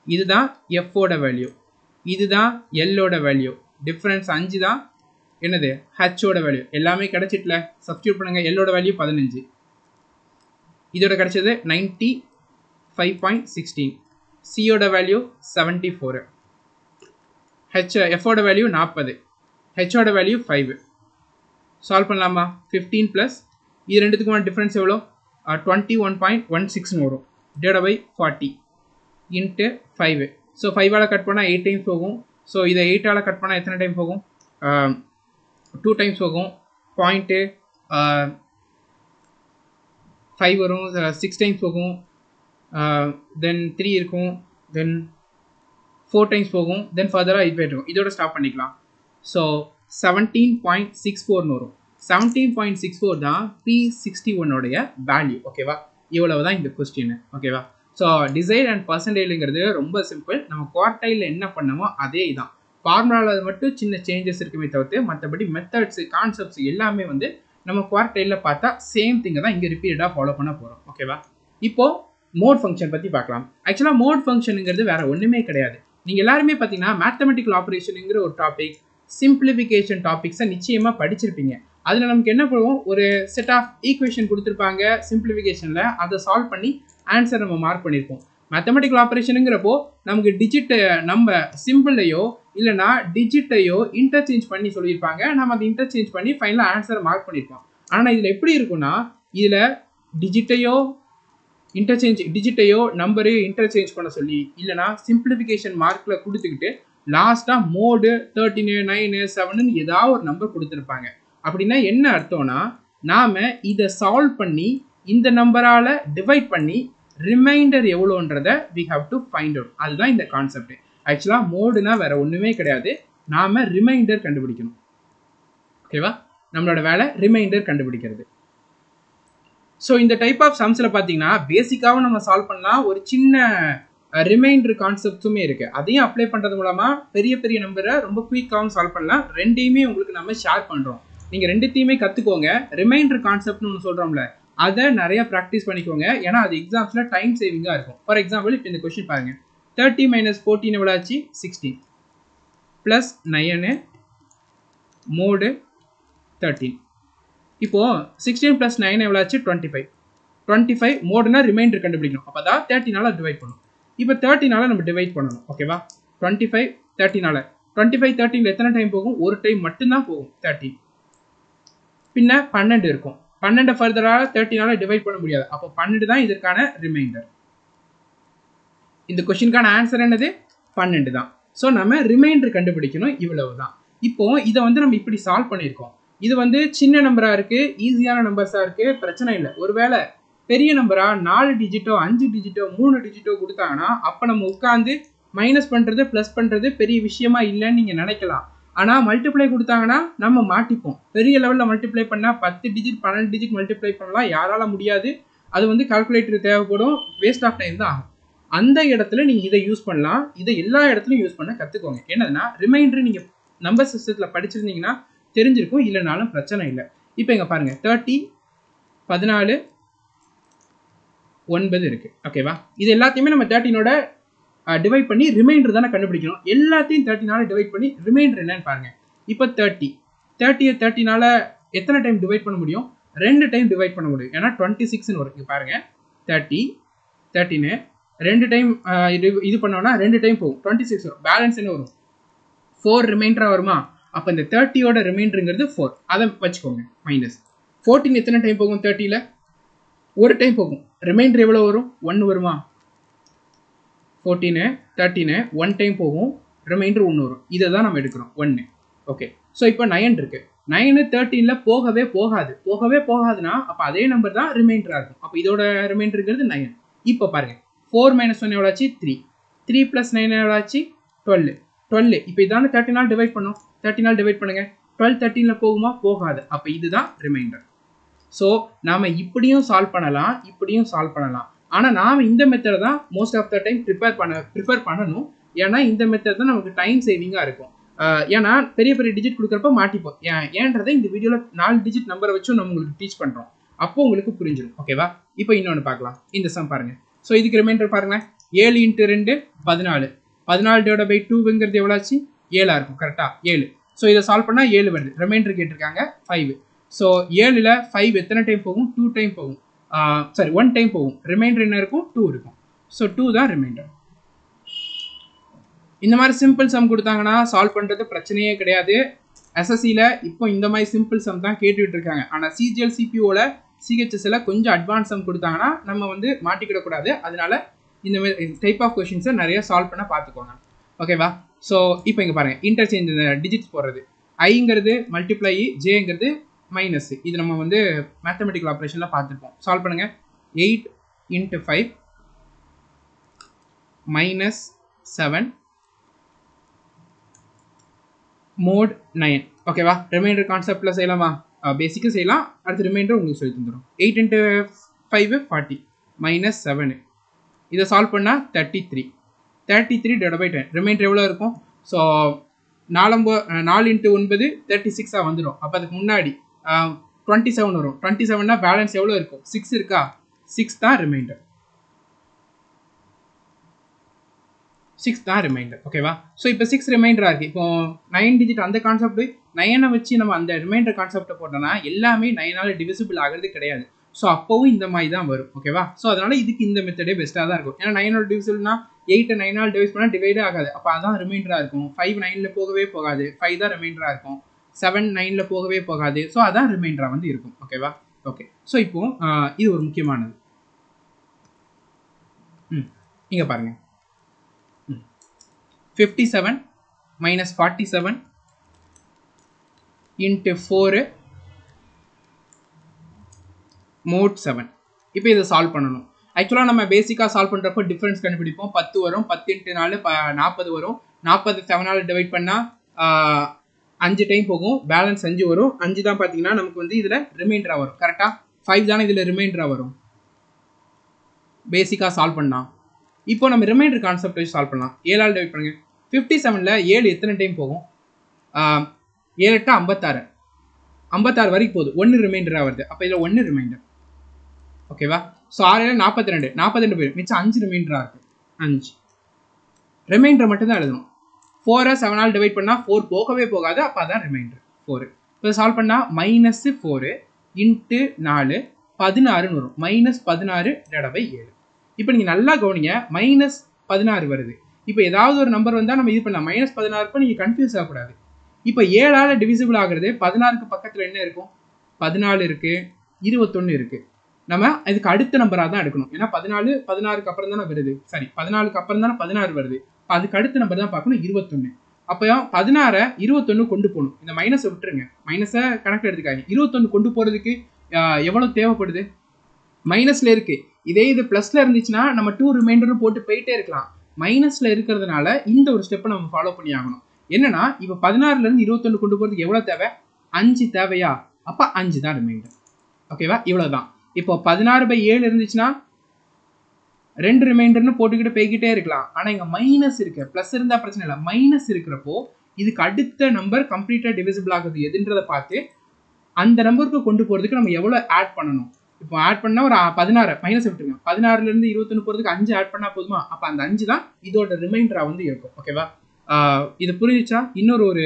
இதுதான் எஃபோட வேல்யூ இதுதான் எல்லோட வேல்யூ டிஃப்ரென்ஸ் 5 தான் என்னது ஹச்சோட வேல்யூ எல்லாமே கிடச்சிட்டல சப்ஸ்டியூட் பண்ணுங்கள் எல்லோட வேல்யூ 15 இதோட கிடச்சது 95.16 சியோட வேல்யூ 74, எஃபோட வேல்யூ 40, ஹெச்சோட வேல்யூ 5. சால்வ் பண்ணலாமா? 15 ப்ளஸ் இது ரெண்டுத்துக்குமான டிஃப்ரென்ஸ் எவ்வளோ? 21.16 வரும். Divide by 40 into 5. ஸோ 5ஆல் கட் பண்ணால் 8 டைம்ஸ் போகும். ஸோ இதை 8ஆல் கட் பண்ணால் எத்தனை டைம் போகும்? 2 டைம்ஸ் போகும். பாயிண்ட்டு 5 வரும். 6 டைம்ஸ் போகும். தென் 3 இருக்கும். தென் 4 டைம்ஸ் போகும். தென் ஃபர்தராக இது இருக்கும். இதோட ஸ்டாப் பண்ணிக்கலாம். ஸோ 17.64 வரும். 17.64 தான் P61 உடைய வேல்யூ. ஓகேவா? இவ்வளவு தான் இந்த கொஸ்டின். ஓகேவா? ஸோ டிசைட் அண்ட் பர்சன்டேஜ்ங்கிறது ரொம்ப சிம்பிள். நம்ம குவார்டைலில் என்ன பண்ணமோ அதே தான். ஃபார்முலாவில் மட்டும் சின்ன சேஞ்சஸ் இருக்குமே தவிர்த்து மற்றபடி மெத்தட்ஸ் கான்செப்ட்ஸ் எல்லாமே வந்து நம்ம குவார்டைலில் பார்த்தா சேம் திங்கை தான் இங்கே ரிப்பீட்டடாக ஃபாலோ பண்ண போகிறோம். ஓகேவா? இப்போது மோட் ஃபங்க்ஷன் பற்றி பார்க்கலாம். ஆக்சுவலாக மோட் ஃபங்க்ஷனுங்கிறது வேற ஒன்றுமே கிடையாது. நீங்கள் எல்லாருமே பார்த்தீங்கன்னா மேத்தமெட்டிக்கல் ஆப்ரேஷனுங்கிற ஒரு டாபிக், சிம்பிளிஃபிகேஷன் டாபிக்ஸை நிச்சயமாக படிச்சிருப்பீங்க. அதில் நமக்கு என்ன பண்ணுவோம்? ஒரு செட் ஆஃப் ஈக்குவேஷன் கொடுத்துருப்பாங்க சிம்பிளிஃபிகேஷனில், அதை சால்வ் பண்ணி ஆன்சர் நம்ம மார்க் பண்ணியிருப்போம். மேத்தமெட்டிக்கல் ஆப்ரேஷனுங்கிறப்போ நமக்கு டிஜிட் நம்ம சிம்பிளையோ இல்லைனா டிஜிட்டையோ இன்டர்சேஞ்ச் பண்ணி சொல்லியிருப்பாங்க. நம்ம அதை இன்டர்சேஞ்ச் பண்ணி ஃபைனலாக ஆன்சரை மார்க் பண்ணியிருப்போம். ஆனால் இதில் எப்படி இருக்குன்னா, இதில் டிஜிட்டையோ நம்பரையோ இன்டர்சேஞ்ச் பண்ண சொல்லி இல்லைனா சிம்பிளிஃபிகேஷன் மார்க்கில் கொடுத்துக்கிட்டு லாஸ்ட்டாக மோடு 13, 9, 7ன்னு ஏதாவது ஒரு நம்பர் கொடுத்துருப்பாங்க. அப்படின்னா என்ன அர்த்தம்னா, நாம் இதை சால்வ் பண்ணி இந்த நம்பரால் டிவைட் பண்ணி reminder எவ்வளோன்றதை we have to find out. அதுதான் இந்த கான்செப்ட். ஆக்சுவலாக மோடுனா வேற ஒன்றுமே கிடையாது. நாம் ரிமைண்டர் கண்டுபிடிக்கணும். ஓகேவா? நம்மளோட வேலை ரிமைண்டர் கண்டுபிடிக்கிறது. ஸோ இந்த டைப் ஆஃப் சம்ஸில் பார்த்தீங்கன்னா பேசிக்காகவும் நம்ம சால்வ் பண்ணலாம். ஒரு சின்ன ரிமைண்டர் கான்செப்ட்ஸுமே இருக்குது. அதையும் அப்ளை பண்ணுறது மூலமாக பெரிய பெரிய நம்பரை ரொம்ப குயிக்காகவும் சால்வ் பண்ணலாம். ரெண்டையுமே உங்களுக்கு நம்ம ஷேர் பண்ணுறோம். நீங்கள் ரெண்டுத்தையுமே கற்றுக்கோங்க. ரிமைண்டர் கான்செப்ட்னு ஒன்று சொல்கிறோம்ல, அதை நிறைய ப்ராக்டிஸ் பண்ணிக்கோங்க. ஏன்னா அது எக்ஸாம்ஸில் டைம் சேவிங்காக இருக்கும். ஃபார் எக்ஸாம்பிள் இப்போ இந்த கொஸ்டின் பாருங்கள். 30 - 14 எவ்வளோ ஆச்சு? 16 ப்ளஸ் 9 மோடு 13. இப்போது 16 + 9 எவ்வளோ ஆச்சு? 25. 25 மோடுனா ரிமைண்டர் கண்டுபிடிக்கணும். அப்போ தான் 13ஆல் டிவைட் பண்ணணும். இப்போ 13ஆல் நம்ம டிவைட் பண்ணணும். ஓகேவா? 25 13ஆல் 25 13 எத்தனை டைம் போகும்? ஒரு டைம் மட்டும்தான் போகும். 13. பின்ன 12 இருக்கும். 12 ஃபர்தராக 13ஆல் டிவைட் பண்ண முடியாது. அப்போ 12 தான் இதற்கான ரிமைண்டர். இந்த கொஸ்டினுக்கான ஆன்சர் என்னது? 12 தான். ஸோ நம்ம ரிமைண்டர் கண்டுபிடிக்கணும். இவ்வளவு தான். இப்போ இதை வந்து நம்ம இப்படி சால்வ் பண்ணியிருக்கோம். இது வந்து சின்ன நம்பராக இருக்குது, ஈஸியான நம்பர்ஸாக இருக்குது, பிரச்சனை இல்லை. ஒருவேளை பெரிய நம்பராக 4 டிஜிட்டோ 5 டிஜிட்டோ 3 டிஜிட்டோ கொடுத்தாங்கன்னா அப்போ நம்ம உட்காந்து மைனஸ் பண்ணுறது ப்ளஸ் பண்ணுறது பெரிய விஷயமா இல்லைன்னு நீங்கள் நினைக்கலாம். ஆனால் மல்டிப்ளை கொடுத்தாங்கன்னா நம்ம மாட்டிப்போம். பெரிய லெவலில் மல்டிப்ளை பண்ணால் 10 டிஜிட் 12 டிஜிட் மல்டிப்ளை பண்ணலாம். யாரால முடியாது. அது வந்து கால்குலேட்டர் தேவைப்படும். வேஸ்ட் ஆஃப் டைம் தான் ஆகும். அந்த இடத்துல நீங்கள் இதை யூஸ் பண்ணலாம். இதை எல்லா இடத்துலையும் யூஸ் பண்ண கற்றுக்கோங்க. என்னதுன்னா ரிமைண்டர் நீங்கள் நம்பர் சிஸ்டத்தில் படிச்சிருந்தீங்கன்னா தெரிஞ்சிருக்கும். இல்லைனாலும் பிரச்சனை இல்லை. இப்போ இங்கே பாருங்கள் 30 14 9 இருக்குது. ஓகேவா? இது எல்லாத்தையுமே நம்ம 13ஓட டிவைட் பண்ணி ரிமைண்டர் தானே கண்டுபிடிக்கணும். எல்லாத்தையும் 13ஆல் டிவைட் பண்ணி ரிமைண்டர் என்னன்னு பாருங்கள். இப்போ 30 13ஆல் எத்தனை டைம் டிவைட் பண்ண முடியும்? 2 டைம் டிவைட் பண்ண முடியும். ஏன்னா 26ன்னு வரும். இங்கே பாருங்கள் 30 13 2 டைம் இது பண்ணோன்னா 2 டைம் போகும். 26 வரும். பேலன்ஸ் என்ன வரும்? 4 ரிமைண்டராக வருமா? அப்போ இந்த 30ஓட ரிமைண்டருங்கிறது 4. அதை வச்சுக்கோங்க. மைனஸ் 14 எத்தனை டைம் போகும்? 30ல் ஒரு டைம் போகும். ரிமைண்டர் எவ்வளோ வரும்? 1 வருமா? 14 13 1 டைம் போகும். ரிமைண்டர் 1 வரும். இதை தான் நம்ம எடுக்கிறோம் 1. ஓகே. ஸோ இப்போ 9 இருக்குது. 9 13ல் போகவே போகாதுன்னா அப்போ அதே நம்பர் தான் ரிமைண்டராக இருக்கும். அப்போ இதோட ரிமைண்டருங்கிறது 9. இப்போ பாருங்கள் 4 - 1 எவ்வளோ ஆச்சு? 3 3 + 9 எவ்வளோ ஆச்சு? 12. இப்போ இதான 13ஆல் டிவைட் பண்ணோம். 13ஆல் டிவைட் பண்ணுங்க. 12 13ல் போகுமா? போகாது. அப்போ இதுதான் ரிமைண்டர். ஸோ நாம் இப்படியும் சால்வ் பண்ணலாம், இப்படியும் சால்வ் பண்ணலாம். ஆனால் நாம் இந்த மெத்தடை தான் most of the time prefer பண்ணணும். ஏன்னா இந்த மெத்தட் தான் நமக்கு டைம் சேவிங்காக இருக்கும். ஏன்னா பெரிய பெரிய டிஜிட் கொடுக்குறப்ப மாட்டிப்போம். ஏன்றதை இந்த வீடியோவில் 4 டிஜிட் நம்பரை வச்சும் நம்ம உங்களுக்கு டீச் பண்ணுறோம். அப்போ உங்களுக்கு புரிஞ்சிடும். ஓகேவா? இப்போ இன்னொன்று பார்க்கலாம். இந்த சம் பாருங்கள். ஸோ இதுக்கு ரிமைண்டர் பாருங்கள். 7 × 2 14. 14 / 2ங்கிறது எவ்வளோ ஆச்சு? 7 இருக்கும். கரெக்டாக 7. ஸோ இதை சால்வ் பண்ணால் 7 வருது. ரிமைண்டர் கேட்டிருக்காங்க 5. ஸோ 7ல் 5 எத்தனை டைம் போகும்? 2 டைம் போகும். 1 டைம் போகும். ரிமைண்டர் என்ன இருக்கும்? 2 இருக்கும். ஸோ 2 தான் ரிமைண்டர். இந்த மாதிரி சிம்பிள் சம் கொடுத்தாங்கன்னா சால்வ் பண்ணுறது பிரச்சனையே கிடையாது. எஸ்எஸ்சியில் இப்போ இந்த மாதிரி சிம்பிள் சம் தான் கேட்டுக்கிட்டு இருக்காங்க. ஆனால் சிஜிஎல் சிபிஓவில் சிஹெச்எஸ்ல கொஞ்சம் அட்வான்ஸ் சம் கொடுத்தாங்கன்னா நம்ம வந்து மாட்டிக்கிடக்கூடாது. அதனால இந்த மாதிரி டைப் ஆஃப் கொஷின்ஸை நிறைய சால்வ் பண்ண பார்த்துக்கோங்க. ஓகேவா? ஸோ இப்போ இங்கே பாருங்கள், இன்டர்சேஞ்ச் டிஜிட்ஸ் போடுறது, ஐங்கிறது மல்டிப்ளை, ஜேங்கிறது மைனஸ். இது நம்ம வந்து மேத்தமெட்டிக்கல் ஆப்ரேஷனில் பார்த்துருப்போம். சால்வ் பண்ணுங்கள். 8 × 5 -7 மோட் 9. ஓகேவா? ரிமைண்டர் கான்செப்டில் செய்யலாமா? பேசிக்காக செய்யலாம். அடுத்து ரிமைண்டர் உங்களுக்கு சொல்லி தந்துடும். 8 × 5 40 -7. இதை சால்வ் பண்ணால் 33. 33 / 10. ரிமைண்டர் எவ்வளோ இருக்கும்? ஸோ 4 × 9 36 வந்துடும். அப்போ அதுக்கு முன்னாடி 27 வரும். 27னா பேலன்ஸ் எவ்வளோ இருக்கும்? 6 இருக்கா? 6 தான் ரிமைண்டர். 6 தான் ரிமைண்டர். ஓகேவா? ஸோ இப்போ 6 ரிமைண்டராக இருக்குது. இப்போ 9 டிஜிட் அந்த கான்செப்ட் 9 வச்சு நம்ம அந்த ரிமைண்டர் கான்செப்டை போட்டோம்னா எல்லாமே 9ஆல் டிவிசிபிள் ஆகிறது கிடையாது. ஸோ அப்போவும் இந்த மாதிரி தான் வரும். ஓகேவா? ஸோ அதனால இதுக்கு இந்த மெத்தடே பெஸ்ட்டாக தான் இருக்கும். ஏன்னா 9ஆல் டிவிசிபிள்னா 8 9ஆல் டிவைஸ் பண்ணால் டிவைடே ஆகாது. அப்போ அதான் ரிமைண்டராக இருக்கும். 5 9ல் போகவே போகாது. 5 தான் ரிமைண்டராக இருக்கும். 7 9ல் போகவே போகாது. ஸோ அதான் ரிமைண்டராக வந்து இருக்கும். ஓகேவா? ஓகே. ஸோ இப்போ இது ஒரு முக்கியமானது. இங்கே பாருங்க, 57 - 47 × 4 மோட் 7. இப்போ இதை சால்வ் பண்ணணும். ஆக்சுவலாக நம்ம பேசிக்காக சால்வ் பண்ணுறப்போ டிஃப்ரென்ஸ் கண்டுபிடிப்போம். 10 வரும். 10 × 4 40 வரும். 40 7ஆல் டிவைட் பண்ணால் 5 டைம் போகும். பேலன்ஸ் 5 வரும். 5 தான் பார்த்தீங்கன்னா நமக்கு வந்து இதில் ரிமைண்டராக வரும். கரெக்டாக 5 தானே இதில் ரிமைண்டராக வரும் பேசிக்காக சால்வ் பண்ணலாம். இப்போ நம்ம ரிமைண்டர் கான்செப்ட் வச்சு சால்வ் பண்ணலாம். 7ஆல் டிவைட் பண்ணுங்க. 57ல் 7 எத்தனை டைம் போகும்? 7 8 56. 56 வரைக்கும் போகுது. 1 ரிமைண்டராக வருது. அப்போ இதில் 1 ரிமைண்டர். ஓகேவா? ஸோ 6 42. 42 பேர் மிச்சம் 5 ரிமைண்டராக இருக்குது. 5 ரிமைண்டர் மட்டும் தான் எழுதணும். 4 7ஆல் டிவைட் பண்ணால் 4 போகவே போகாது. அப்போ அதான் ரிமைண்டர் 4. இப்போ சால்வ் பண்ணால் -4 × 4 16 வரும். -16 / 7. இப்போ நீங்கள் நல்லா கவனிங்க, -16 வருது. இப்போ ஏதாவது ஒரு நம்பர் வந்தால் நம்ம இது பண்ணலாம். -16 நீங்கள் கன்ஃபியூஸ் ஆகக்கூடாது. இப்போ 7ஆல் டிவிசிபிள் ஆகிறது 16க்கு பக்கத்தில் என்ன இருக்கும்? 14 இருக்குது, 21 இருக்குது. நம்ம இதுக்கு அடுத்த நம்பராக தான் எடுக்கணும். ஏன்னா 14 16க்கு அப்புறம் தானே வருது. சரி, 14க்கு அப்புறம் தானே 16 வருது. அதுக்கு அடுத்த நம்பர் தான் பார்க்கணும், 21. அப்போ 16 21 கொண்டு போகணும். இந்த மைனஸை விட்டுருங்க, மைனஸை கணக்கில் எடுத்துக்காங்க. 21 கொண்டு போகிறதுக்கு எவ்வளோ தேவைப்படுது? மைனஸில் இருக்குது. இதே இது ப்ளஸில் இருந்துச்சுன்னா நம்ம 2 ரிமைண்டரும் போட்டு போயிட்டே இருக்கலாம். மைனஸில் இருக்கிறதுனால இந்த ஒரு ஸ்டெப்பை நம்ம ஃபாலோ பண்ணி ஆகணும். என்னன்னா இப்போ 16லேருந்து 21 கொண்டு போகிறதுக்கு எவ்வளோ தேவை? 5 தேவையா? அப்போ 5 தான் ரிமைண்டர். ஓகேவா? இவ்வளோ தான். இப்போ 16/7 இருந்துச்சுன்னா 2 ரிமைண்டர்னு போட்டுக்கிட்டு போய்கிட்டே இருக்கலாம். ஆனால் இங்கே மைனஸ் இருக்கு. ப்ளஸ் இருந்தால் பிரச்சனை இல்லை. மைனஸ் இருக்கிறப்போ இதுக்கு அடுத்த நம்பர் கம்ப்ளீட்டாக டிவிசிபிள் ஆகுது எதுன்றதை பார்த்து அந்த நம்பருக்கு கொண்டு போகிறதுக்கு நம்ம எவ்வளோ ஆட் பண்ணணும்? இப்போ ஆட் பண்ணால் ஒரு 16 மைனஸ் விட்டுருங்க. 16லேருந்து 21 போகிறதுக்கு 5 ஆட் பண்ணால் போதுமா? அப்போ அந்த 5 தான் இதோட ரிமைண்டராக வந்து இருக்கும். ஓகேவா? இது புரிஞ்சிச்சா? இன்னொரு ஒரு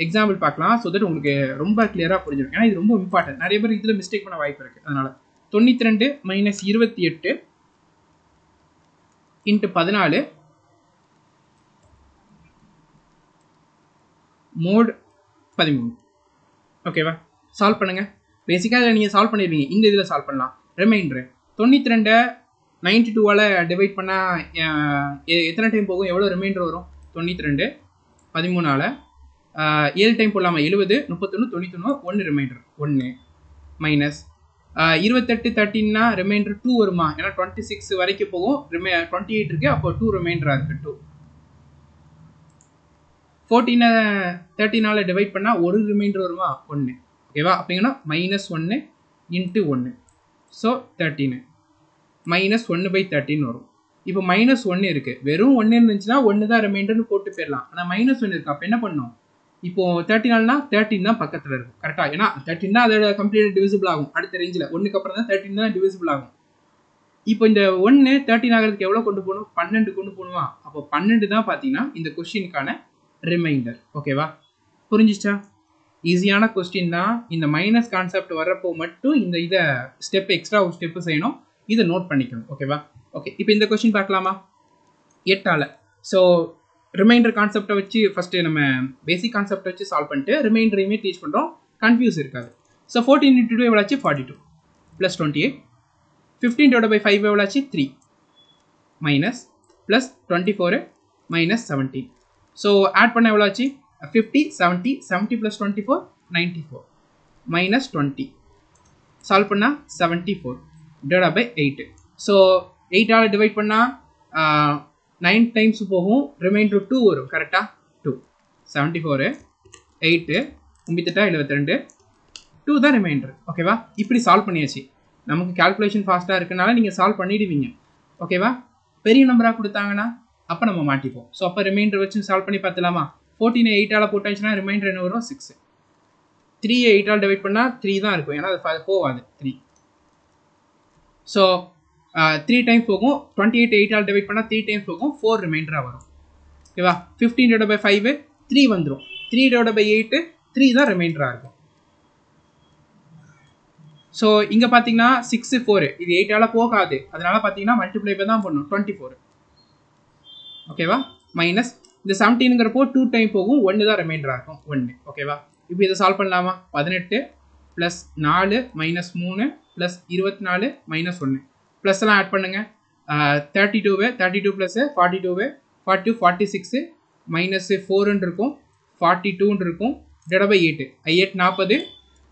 எக்ஸாம்பிள் பார்க்கலாம். ஸோ தட் உங்களுக்கு ரொம்ப கிளியராக புரிஞ்சிடும். ஏன்னா இது ரொம்ப இம்பார்ட்டன்ட். நிறைய பேர் இதில் மிஸ்டேக் பண்ண வாய்ப்பு இருக்குது. அதனால் 92 - 28 × 14 மோட் 13. ஓகேவா? சால்வ் பண்ணுங்க. பேசிக்காக இதை நீங்கள் சால்வ் பண்ணிடுவீங்க. இந்த இதில் சால்வ் பண்ணலாம். ரிமைண்டர் 92 92ஆல் டிவைட் பண்ணால் எத்தனை டைம் போகும்? எவ்வளோ ரிமைண்டர் வரும்? 92 13ஆல் 7 டைம் போடலாமா? 70 31 91 1 ரிமைண்டர் 1 மைனஸ் 28 13னா ரிமைண்டர் 2 வருமா? ஏன்னா 26 வரைக்கும் போகும். 28 இருக்குது. அப்போ 2 ரிமைண்டராக இருக்குது 2. 14 13ஆல் டிவைட் பண்ணால் 1 ரிமைண்டர் வருமா? 1. ஓகேவா? அப்படிங்கன்னா -1 × 1. ஸோ 13 -1/13 வரும். இப்போ -1 இருக்குது. வெறும் 1 இருந்துச்சுன்னா 1 தான் ரிமைண்டர்னு போட்டு போயிடலாம். ஆனால் -1 இருக்குது. அப்போ என்ன பண்ணணும்? இப்போ 13 13 தான் பக்கத்தில் இருக்கும். கரெக்டாக? ஏன்னா 13 தான் அதோட கம்ப்ளீட் டிவிசிபிள் ஆகும். அடுத்த ரேஞ்சில் 1க்கு அப்புறம் தான் 13 தான் டிவிசிபிள் ஆகும். இப்போ இந்த 1 13 ஆகிறதுக்கு எவ்வளோ கொண்டு போகணும்? 12 கொண்டு போகணுமா? அப்போ 12 தான் பார்த்தீங்கன்னா இந்த கொஸ்டினுக்கான ரிமைண்டர். ஓகேவா? புரிஞ்சிச்சா? ஈஸியான கொஸ்டின் தான். இந்த மைனஸ் கான்செப்ட் வர்றப்போ மட்டும் இதை ஸ்டெப் எக்ஸ்ட்ரா ஒரு ஸ்டெப்பு செய்யணும். இதை நோட் பண்ணிக்கணும். ஓகேவா? ஓகே. இப்போ இந்த கொஸ்டின் பார்க்கலாமா? 8ஆல். ஸோ ரிமைண்டர் கான்செப்டை வச்சு ஃபஸ்ட்டு நம்ம பேசிக் கான்செப்டை வச்சு சால்வ் பண்ணிட்டு ரிமைண்டரையுமே டீச் பண்ணுறோம், கன்ஃபியூஸ் இருக்காது. ஸோ 14 into 2 எவ்வளோ ஆச்சு 42 ப்ளஸ் 28. 15 divided by 5 எவ்வளோ ஆச்சு 3 minus plus 24 minus 17. So add பண்ண எவ்வளோ ஆச்சு 50 70 70 ப்ளஸ் 24 94 மைனஸ் 20. சால்வ் பண்ணால் 74 divided by 8. ஸோ 8ஆல் டிவைட் பண்ணால் 9 டைம்ஸ் போகும், ரிமைண்டர் 2 வரும். கரெக்டாக 2 74 8 9 72 2 தான் ரிமைண்டர். ஓகேவா? இப்படி சால்வ் பண்ணியாச்சு. நமக்கு கால்குலேஷன் ஃபாஸ்ட்டாக இருக்கனால நீங்கள் சால்வ் பண்ணிடுவீங்க. ஓகேவா? பெரிய நம்பராக கொடுத்தாங்கன்னா அப்போ நம்ம மாட்டிப்போம். ஸோ அப்போ ரிமைண்டர் வச்சு சால்வ் பண்ணி பார்த்துலாமா? 14 8ஆல் போட்டாச்சுன்னா ரிமைண்டர் என்ன வரும் 6. 3 8ஆல் டிவைட் பண்ணால் 3 தான் இருக்கும், ஏன்னா அது போகாது 3. ஸோ 3 டைம்ஸ் போகும். 28 8ஆல் டிவைட் பண்ணால் 3 டைம்ஸ் போகும், 4 ரிமைண்டராக வரும். ஓகேவா? 15 divided by 5 3 வந்துடும். 3 divided by 8 3 தான் ரிமைண்டராக இருக்கும். ஸோ இங்கே பார்த்தீங்கன்னா 6 4 இது 8ஆல் போகாது, அதனால பார்த்தீங்கன்னா மல்டிப்ளை தான் பண்ணும் 24. ஓகேவா? மைனஸ் இந்த 17ங்கிறப்போ 2 டைம் போகும், 1 தான் ரிமைண்டராக இருக்கும் 1. ஓகேவா? இப்போ இதை சால்வ் பண்ணலாமா? 18 plus 4 minus 3 plus 24 minus 1 plus எல்லாம் ஆட் பண்ணுங்க. 32 ப்ளஸ் 42 46 மைனஸ் 4 இருக்கும், 42 இருக்கும், டிவைட் பை 8 8 40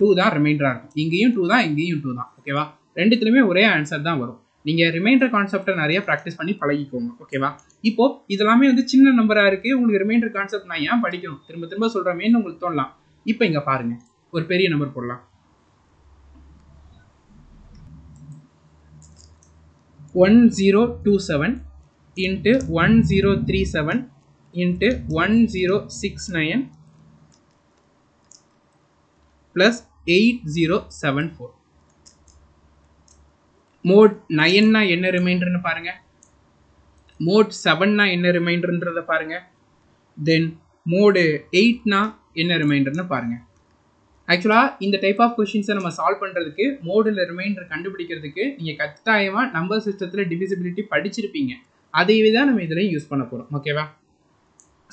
2 தான் ரிமைண்டராக இருக்கும். இங்கேயும் 2 தான், இங்கேயும் 2 தான். ஓகேவா? ரெண்டுத்துலையுமே ஒரே ஆன்சர் தான் வரும். நீங்கள் ரிமைண்டர் கான்செப்டை நிறைய ப்ராக்டிஸ் பண்ணி பழகிக்கோங்க. ஓகேவா? இப்போ இதெல்லாமே வந்து சின்ன நம்பராக இருக்குது, உங்களுக்கு ரிமைண்டர் கான்செப்ட் நான் ஏன் படிக்கணும் திரும்ப திரும்ப சொல்கிறமேன்னு உங்களுக்கு தோணலாம். இப்போ இங்கே பாருங்கள், ஒரு பெரிய நம்பர் போடலாம். 1027 into 1037 into 1069 plus 8074. மோட் 9 என்ன ரிமைண்டர்னு பாருங்க, மோட் 7 என்ன ரிமைண்டர்ன்றத பாருங்க, தென் மோடு 8 என்ன ரிமைண்டர்னு பாருங்க. ஆக்சுவலாக இந்த டைப் ஆஃப் கொஷின்ஸை நம்ம சால்வ் பண்ணுறதுக்கு மோடில் ரிமைண்டர் கண்டுபிடிக்கிறதுக்கு நீங்கள் கட்டாயமாக நம்பர் சிஸ்டத்தில் டிவிசிபிலிட்டி படிச்சிருப்பீங்க. அதையே தான் நம்ம இதில் யூஸ் பண்ண போகிறோம். ஓகேவா?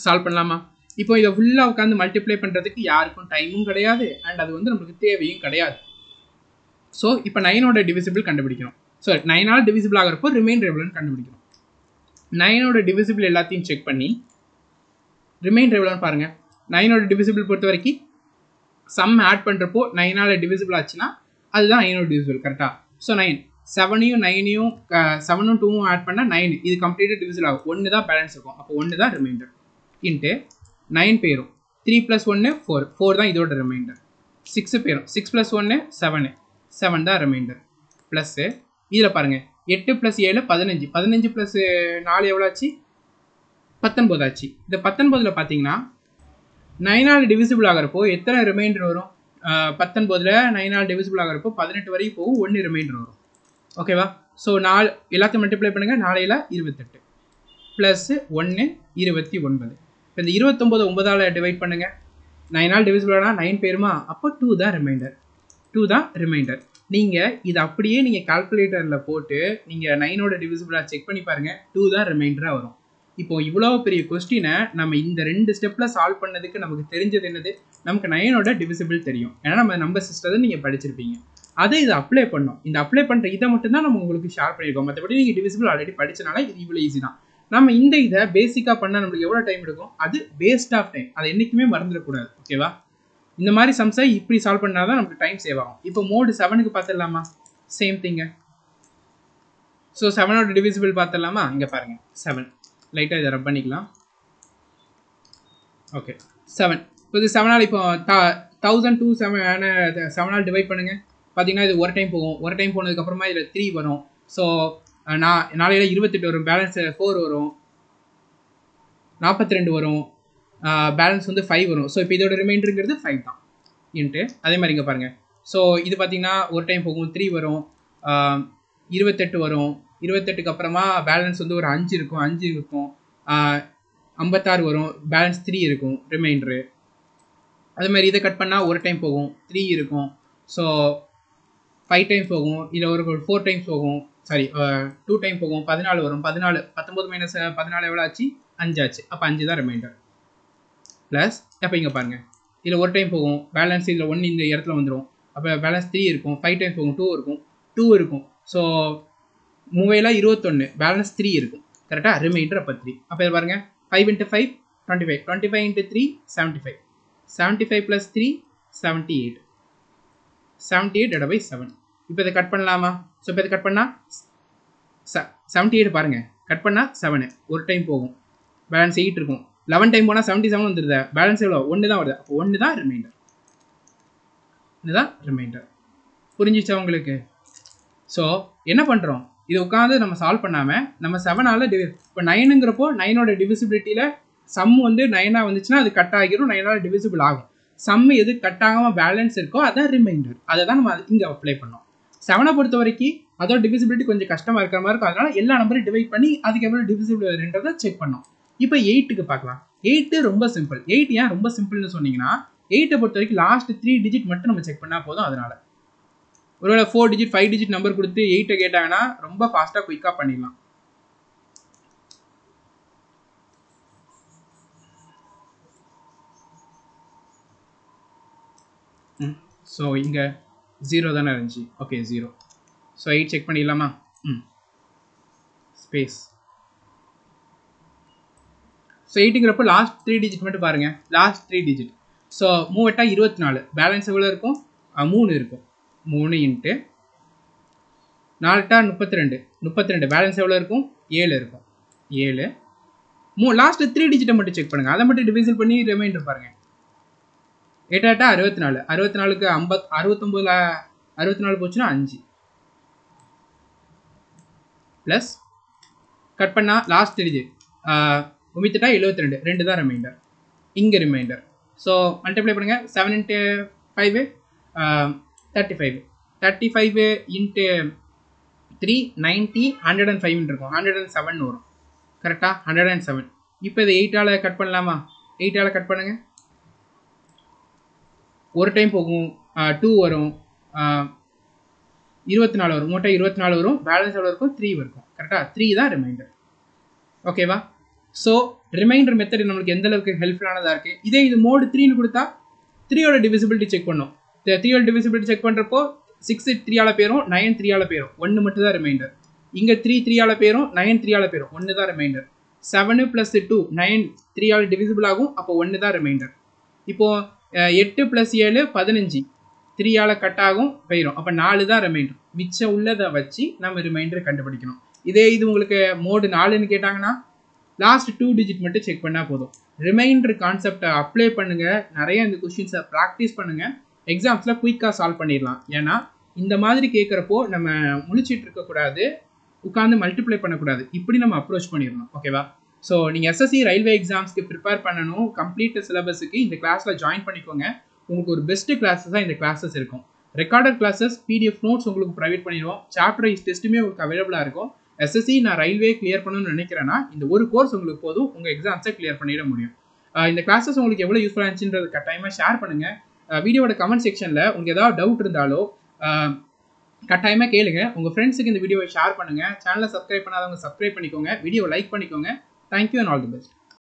சால்வ் பண்ணலாமா? இப்போ இதை ஃபுல்லாக உட்காந்து மல்டிப்ளை பண்ணுறதுக்கு யாருக்கும் டைமும் கிடையாது, அண்ட் அது வந்து நம்மளுக்கு தேவையும் கிடையாது. ஸோ இப்போ 9ஓட டிவிசிபிள் கண்டுபிடிக்கணும். ஸோ 9ஆல் டிவிசிபிள் ஆகிறப்போ ரிமைண்டர் எவ்வளோன்னு கண்டுபிடிக்கணும். 9ஓட டிவிசிபிள் எல்லாத்தையும் செக் பண்ணி ரிமைண்டர் எவ்வளோன்னு பாருங்கள். 9ஓட டிவிசிபிள் பொறுத்த வரைக்கும் சம் ஆட் பண்ணுறப்போ 9ஆல் டிவிசிபிள் ஆச்சுன்னா அதுதான் 9ஓட டிவிசிபிள். கரெக்டாக? ஸோ 9 7ஐயும் 9ஐயும் 7ம் 2ம் ஆட் பண்ணால் 9, இது கம்ப்ளீட்டாக டிவிசிபிள் ஆகும். 1 தான் பேலன்ஸ் இருக்கும், அப்போ 1 தான் ரிமைண்டர். இன்ட்டு 9 பேரும் 3 + 1 4, 4 தான் இதோட ரிமைண்டர். 6 பேரும் 6 + 1 7, 7 தான் ரிமைண்டர். ப்ளஸ்ஸு இதில் பாருங்கள் 8 + 7 15, 15 + 4 எவ்வளோ ஆச்சு 19 ஆச்சு. இந்த 19ல் பார்த்தீங்கன்னா 9ஆல் டிவிசிபிள் ஆகிறப்போ எத்தனை ரிமைண்டர் வரும்? 19ல் 9ஆல் டிவிசிபிள் ஆகிறப்போ 18 வரைக்கும் போகும், 1 ரிமைண்டர் வரும். ஓகேவா? ஸோ 4 எல்லாத்தையும் மல்டிப்ளை பண்ணுங்கள். 4 28 ப்ளஸ் 1 29. இப்போ இந்த 29 9ஆல் டிவைட் பண்ணுங்கள். 9ஆல் டிவிசிபிள் ஆனால் 9 பேருமா, அப்போ 2 தான் ரிமைண்டர். 2 தான் ரிமைண்டர். நீங்கள் இது அப்படியே நீங்கள் கால்குலேட்டரில் போட்டு நீங்கள் 9ஓட டிவிசிபிளாக செக் பண்ணி பாருங்கள், 2 தான் ரிமைண்டராக வரும். இப்போ இவ்வளோ பெரிய கொஸ்டினை நம்ம இந்த 2 ஸ்டெப்பில் சால்வ் பண்ணதுக்கு நமக்கு தெரிஞ்சது என்னது? நமக்கு 9ஓட டிவிசிபிள் தெரியும், ஏன்னா நம்ம நம்பர் சிஸ்டத்தை நீங்கள் படிச்சிருப்பீங்க. அதை இதை அப்ளை பண்ணோம். இந்த அப்ளை பண்ணுற இதை மட்டும் தான் நம்ம உங்களுக்கு ஷேர் பண்ணியிருக்கோம். மற்றபடி நீங்கள் டிவிசிபிள் ஆல்ரெடி படிச்சனால இது இவ்வளோ ஈஸி தான். நம்ம இந்த இதை பேசிக்காக பண்ணால் நம்மளுக்கு எவ்வளோ டைம் எடுக்கும்? அது வேஸ்ட் ஆஃப் டைம், அதை என்றைக்குமே மறந்துடக்கூடாது. ஓகேவா? இந்த மாதிரி சம்ஸை இப்படி சால்வ் பண்ணால் தான் நமக்கு டைம் சேவ் ஆகும். இப்போ மோடு 7க்கு பார்த்துடலாமா? சேம் திங்க. ஸோ 7ஓட டிவிசிபிள் பார்த்துடலாமா? இங்கே பாருங்கள் 7, லைட்டாக இதை ரப் பண்ணிக்கலாம். ஓகே 7. இப்போ இது 7ஆல் இப்போ 1002 7ஆல் டிவைட் பண்ணுங்கள். பார்த்தீங்கன்னா இது ஒரு டைம் போகும். ஒரு டைம் போனதுக்கப்புறமா இதில் 3 வரும். ஸோ நாளையில் 28 வரும், பேலன்ஸ் 4 வரும், 42 வரும், பேலன்ஸ் வந்து 5 வரும். ஸோ இப்போ இதோட ரிமைண்டருங்கிறது 5 தான். இன்ட்டு அதே மாதிரி இங்கே பாருங்கள். ஸோ இது பார்த்தீங்கன்னா ஒரு டைம் போகும், 3 வரும், 28 வரும். 28க்கு அப்புறமா பேலன்ஸ் வந்து ஒரு 5 இருக்கும், 5 இருக்கும், 56 வரும், பேலன்ஸ் 3 இருக்கும் ரிமைண்டரு. அதே மாதிரி இதை கட் பண்ணால் ஒரு டைம் போகும், 3 இருக்கும். ஸோ 5 டைம்ஸ் போகும், இதில் ஒரு 4 டைம்ஸ் போகும், சாரி 2 டைம் போகும், 14 வரும். 19 - 14 எவ்வளோ ஆச்சு? 5 ஆச்சு. அப்போ 5 தான் ரிமைண்டர். ப்ளஸ் அப்போ இங்கே பாருங்கள், இதில் ஒரு டைம் போகும் பேலன்ஸ், இதில் 1 இந்த இடத்துல வந்துடும். அப்போ பேலன்ஸ் 3 இருக்கும், 5 டைம்ஸ் போகும் 2 இருக்கும், 2 இருக்கும். ஸோ 21 பேலன்ஸ் 3 இருக்கும். கரெக்டாக? ரிமைண்டர் அப்போ 3. அப்போ இதை பாருங்கள், 5 × 5 25, 25 × 3 75, 75 + 3 78, 78/7. இப்போ இதை கட் பண்ணலாமா? ஸோ இப்போ இதை கட் பண்ணால் 78 பாருங்கள், கட் பண்ணால் 7 ஒரு டைம் போகும், பேலன்ஸ் 8 இருக்கும். 11 டைம் போனால் 77 வந்துடுது, பேலன்ஸ் எவ்வளோ? 1 தான் வருது. அப்போ 1 தான் ரிமைண்டர். இதுதான் ரிமைண்டர். புரிஞ்சிச்சா உங்களுக்கு? ஸோ என்ன பண்ணுறோம், இது உட்காந்து நம்ம சால்வ் பண்ணாமல் நம்ம 7ஆல் இப்போ 9ங்கிறப்போ 9ஓட டிவிசிபிலிட்டியில் சம் வந்து 9ஆக வந்துச்சுன்னா அது கட் ஆகிரும், 9ஆல் டிவிசிபிள் ஆகும். சம் எது கட் ஆகாமல் பேலன்ஸ் இருக்கோ அதான் ரிமைண்டர். அதை தான் நம்ம இங்கே அப்ளை பண்ணோம். 7 பொறுத்த வரைக்கும் அதோட டிவிசிபிலிட்டி கொஞ்சம் கஷ்டமாக இருக்கிற மாதிரி இருக்கும். அதனால எல்லா நம்பரையும் டிவைட் பண்ணி அதுக்கு எவ்வளோ டிவிசிபிள் வருன்றதை செக் பண்ணோம். இப்போ 8க்கு பார்க்கலாம். 8 ரொம்ப சிம்பிள். 8 ஏன் ரொம்ப சிம்பிள்னு சொன்னீங்கன்னா, 8 பொறுத்த வரைக்கும் லாஸ்ட் 3 டிஜிட் மட்டும் நம்ம செக் பண்ணால் போதும். அதனால ஒருவேளை 4 டிஜிட் 5 டிஜிட் நம்பர் கொடுத்து 8 கேட்டாங்கன்னா ரொம்ப ஃபாஸ்ட்டாக குயிக்காக பண்ணிடலாம். ஸோ இங்கே 0 தானே இருந்துச்சு. ஓகே 0. ஸோ 8 செக் பண்ணிடலாமா? ஸ்பேஸ். ஸோ 8ங்கிறப்போ லாஸ்ட் 3 டிஜிட் மட்டும் பாருங்கள். Last 3 digit. ஸோ 3 8 24, பேலன்ஸ் எவ்வளோ இருக்கும்? 3 இருக்கும். 3 × 4 8 32, பேலன்ஸ் எவ்வளோ இருக்கும்? 7 இருக்கும். 7 லாஸ்ட் 3 டிஜிட்டை மட்டும் செக் பண்ணுங்கள். அதை மட்டும் டிவிசில் பண்ணி ரிமைண்டர் பாருங்கள். 8 8 64, 64க்கு 69ல் 64 போச்சுன்னா 5 ப்ளஸ் கட் பண்ணால் லாஸ்ட் டிஜிட் 98 72, 2 தான் ரிமைண்டர். இங்கே ரிமைண்டர். ஸோ மல்டிப்ளை பண்ணுங்கள். 7 × 5 35, 35 × 3 90, 105 இருக்கும். 107 வரும். கரெக்டாக? 107. இப்போ இதை 8ஆல் கட் பண்ணலாமா? 8ஆல் கட் பண்ணுங்கள். ஒரு டைம் போகும், 2 வரும், 24 வரும். மொத்தம் 24 வரும். பேலன்ஸ் எவ்வளோ இருக்கும்? 3 இருக்கும். கரெக்டாக? 3 தான் ரிமைண்டர். ஓகேவா? ஸோ ரிமைண்டர் மெத்தட் நம்மளுக்கு எந்த அளவுக்கு ஹெல்ப்ஃபுல்லானதாக இருக்குது. இதே இது மோடு 3ன்னு கொடுத்தா 3ஓட டிவிசிபிலிட்டி செக் பண்ணோம். 3ஓட டிவிசிபிலிட்டி செக் பண்ணுறப்போ 6 3ஆல் போயிடும், 9 3ஆல் போயிடும். 1 மட்டும் தான் ரிமைண்டர். இங்கே 3 3ஆல் போயிடும், 9 3ஆல் போயிடும். 1 தான் ரிமைண்டர். 7 + 2 9 3ஆல் டிவிசிபிள் ஆகும். அப்போ 1 தான் ரிமைண்டர். இப்போது 8 + 7 15, 3ஆல் கட் ஆகும், போயிடும். அப்போ 4 தான் ரிமைண்டர். மிச்சம் உள்ளதை வச்சு நம்ம ரிமைண்டர் கண்டுபிடிக்கணும். இதே இது உங்களுக்கு மோடு 4ன்னு கேட்டாங்கன்னா லாஸ்ட் 2 டிஜிட் மட்டும் செக் பண்ணால் போதும். ரிமைண்டர் கான்செப்டை அப்ளை பண்ணுங்கள். நிறைய இந்த கொஷின்ஸை ப்ராக்டிஸ் பண்ணுங்கள். எக்ஸாம்ஸில் குயிக்காக சால்வ் பண்ணிடலாம். ஏன்னா இந்த மாதிரி கேட்குறப்போ நம்ம முழிச்சிட்டு இருக்கக்கூடாது, உட்காந்து மல்டிப்ளை பண்ணக்கூடாது. இப்படி நம்ம அப்ரோச் பண்ணிடணும். ஓகேவா? ஸோ நீங்கள் எஸ்எஸ்சி ரயில்வே எக்ஸாம்ஸ்க்கு ப்ரிப்பேர் பண்ணணும். கம்ப்ளீட் சிலபஸுக்கு இந்த கிளாஸில் ஜாயின் பண்ணிக்கோங்க. உங்களுக்கு ஒரு பெஸ்ட்டு கிளாஸஸாக இந்த கிளாஸஸ் இருக்கும். ரெக்கார்டட் கிளாஸஸ், PDF நோட்ஸ் உங்களுக்கு ப்ரொவைட் பண்ணிடுவோம். சாப்டர் வைஸ் டெஸ்ட்டுமே உங்களுக்கு அவைலபிளாக இருக்கும். எஸ்எஸ்சி நான் ரயில்வே கிளியர் பண்ணணும்னு நினைக்கிறேன்னா இந்த ஒரு கோர்ஸ் உங்களுக்கு போதும், உங்கள் எக்ஸாம்ஸை கிளியர் பண்ணிட முடியும். இந்த கிளாஸஸ் உங்களுக்கு எவ்வளோ யூஸ்ஃபுல்லாக இருந்துச்சுன்றது கட்டாயமாக ஷேர் பண்ணுங்கள். வீடியோட கமெண்ட் செக்ஷனில் உங்களுக்கு ஏதாவது டவுட் இருந்தாலோ கட்டாயமாக கேளுங்க. உங்கள் ஃப்ரெண்ட்ஸுக்கு இந்த வீடியோவை ஷேர் பண்ணுங்கள். சேனலை சப்ஸ்கிரைப் பண்ணாதவங்க சப்ஸ்கிரைப் பண்ணிக்கோங்க. வீடியோ லைக் பண்ணிக்கோங்க. Thank you and all the best.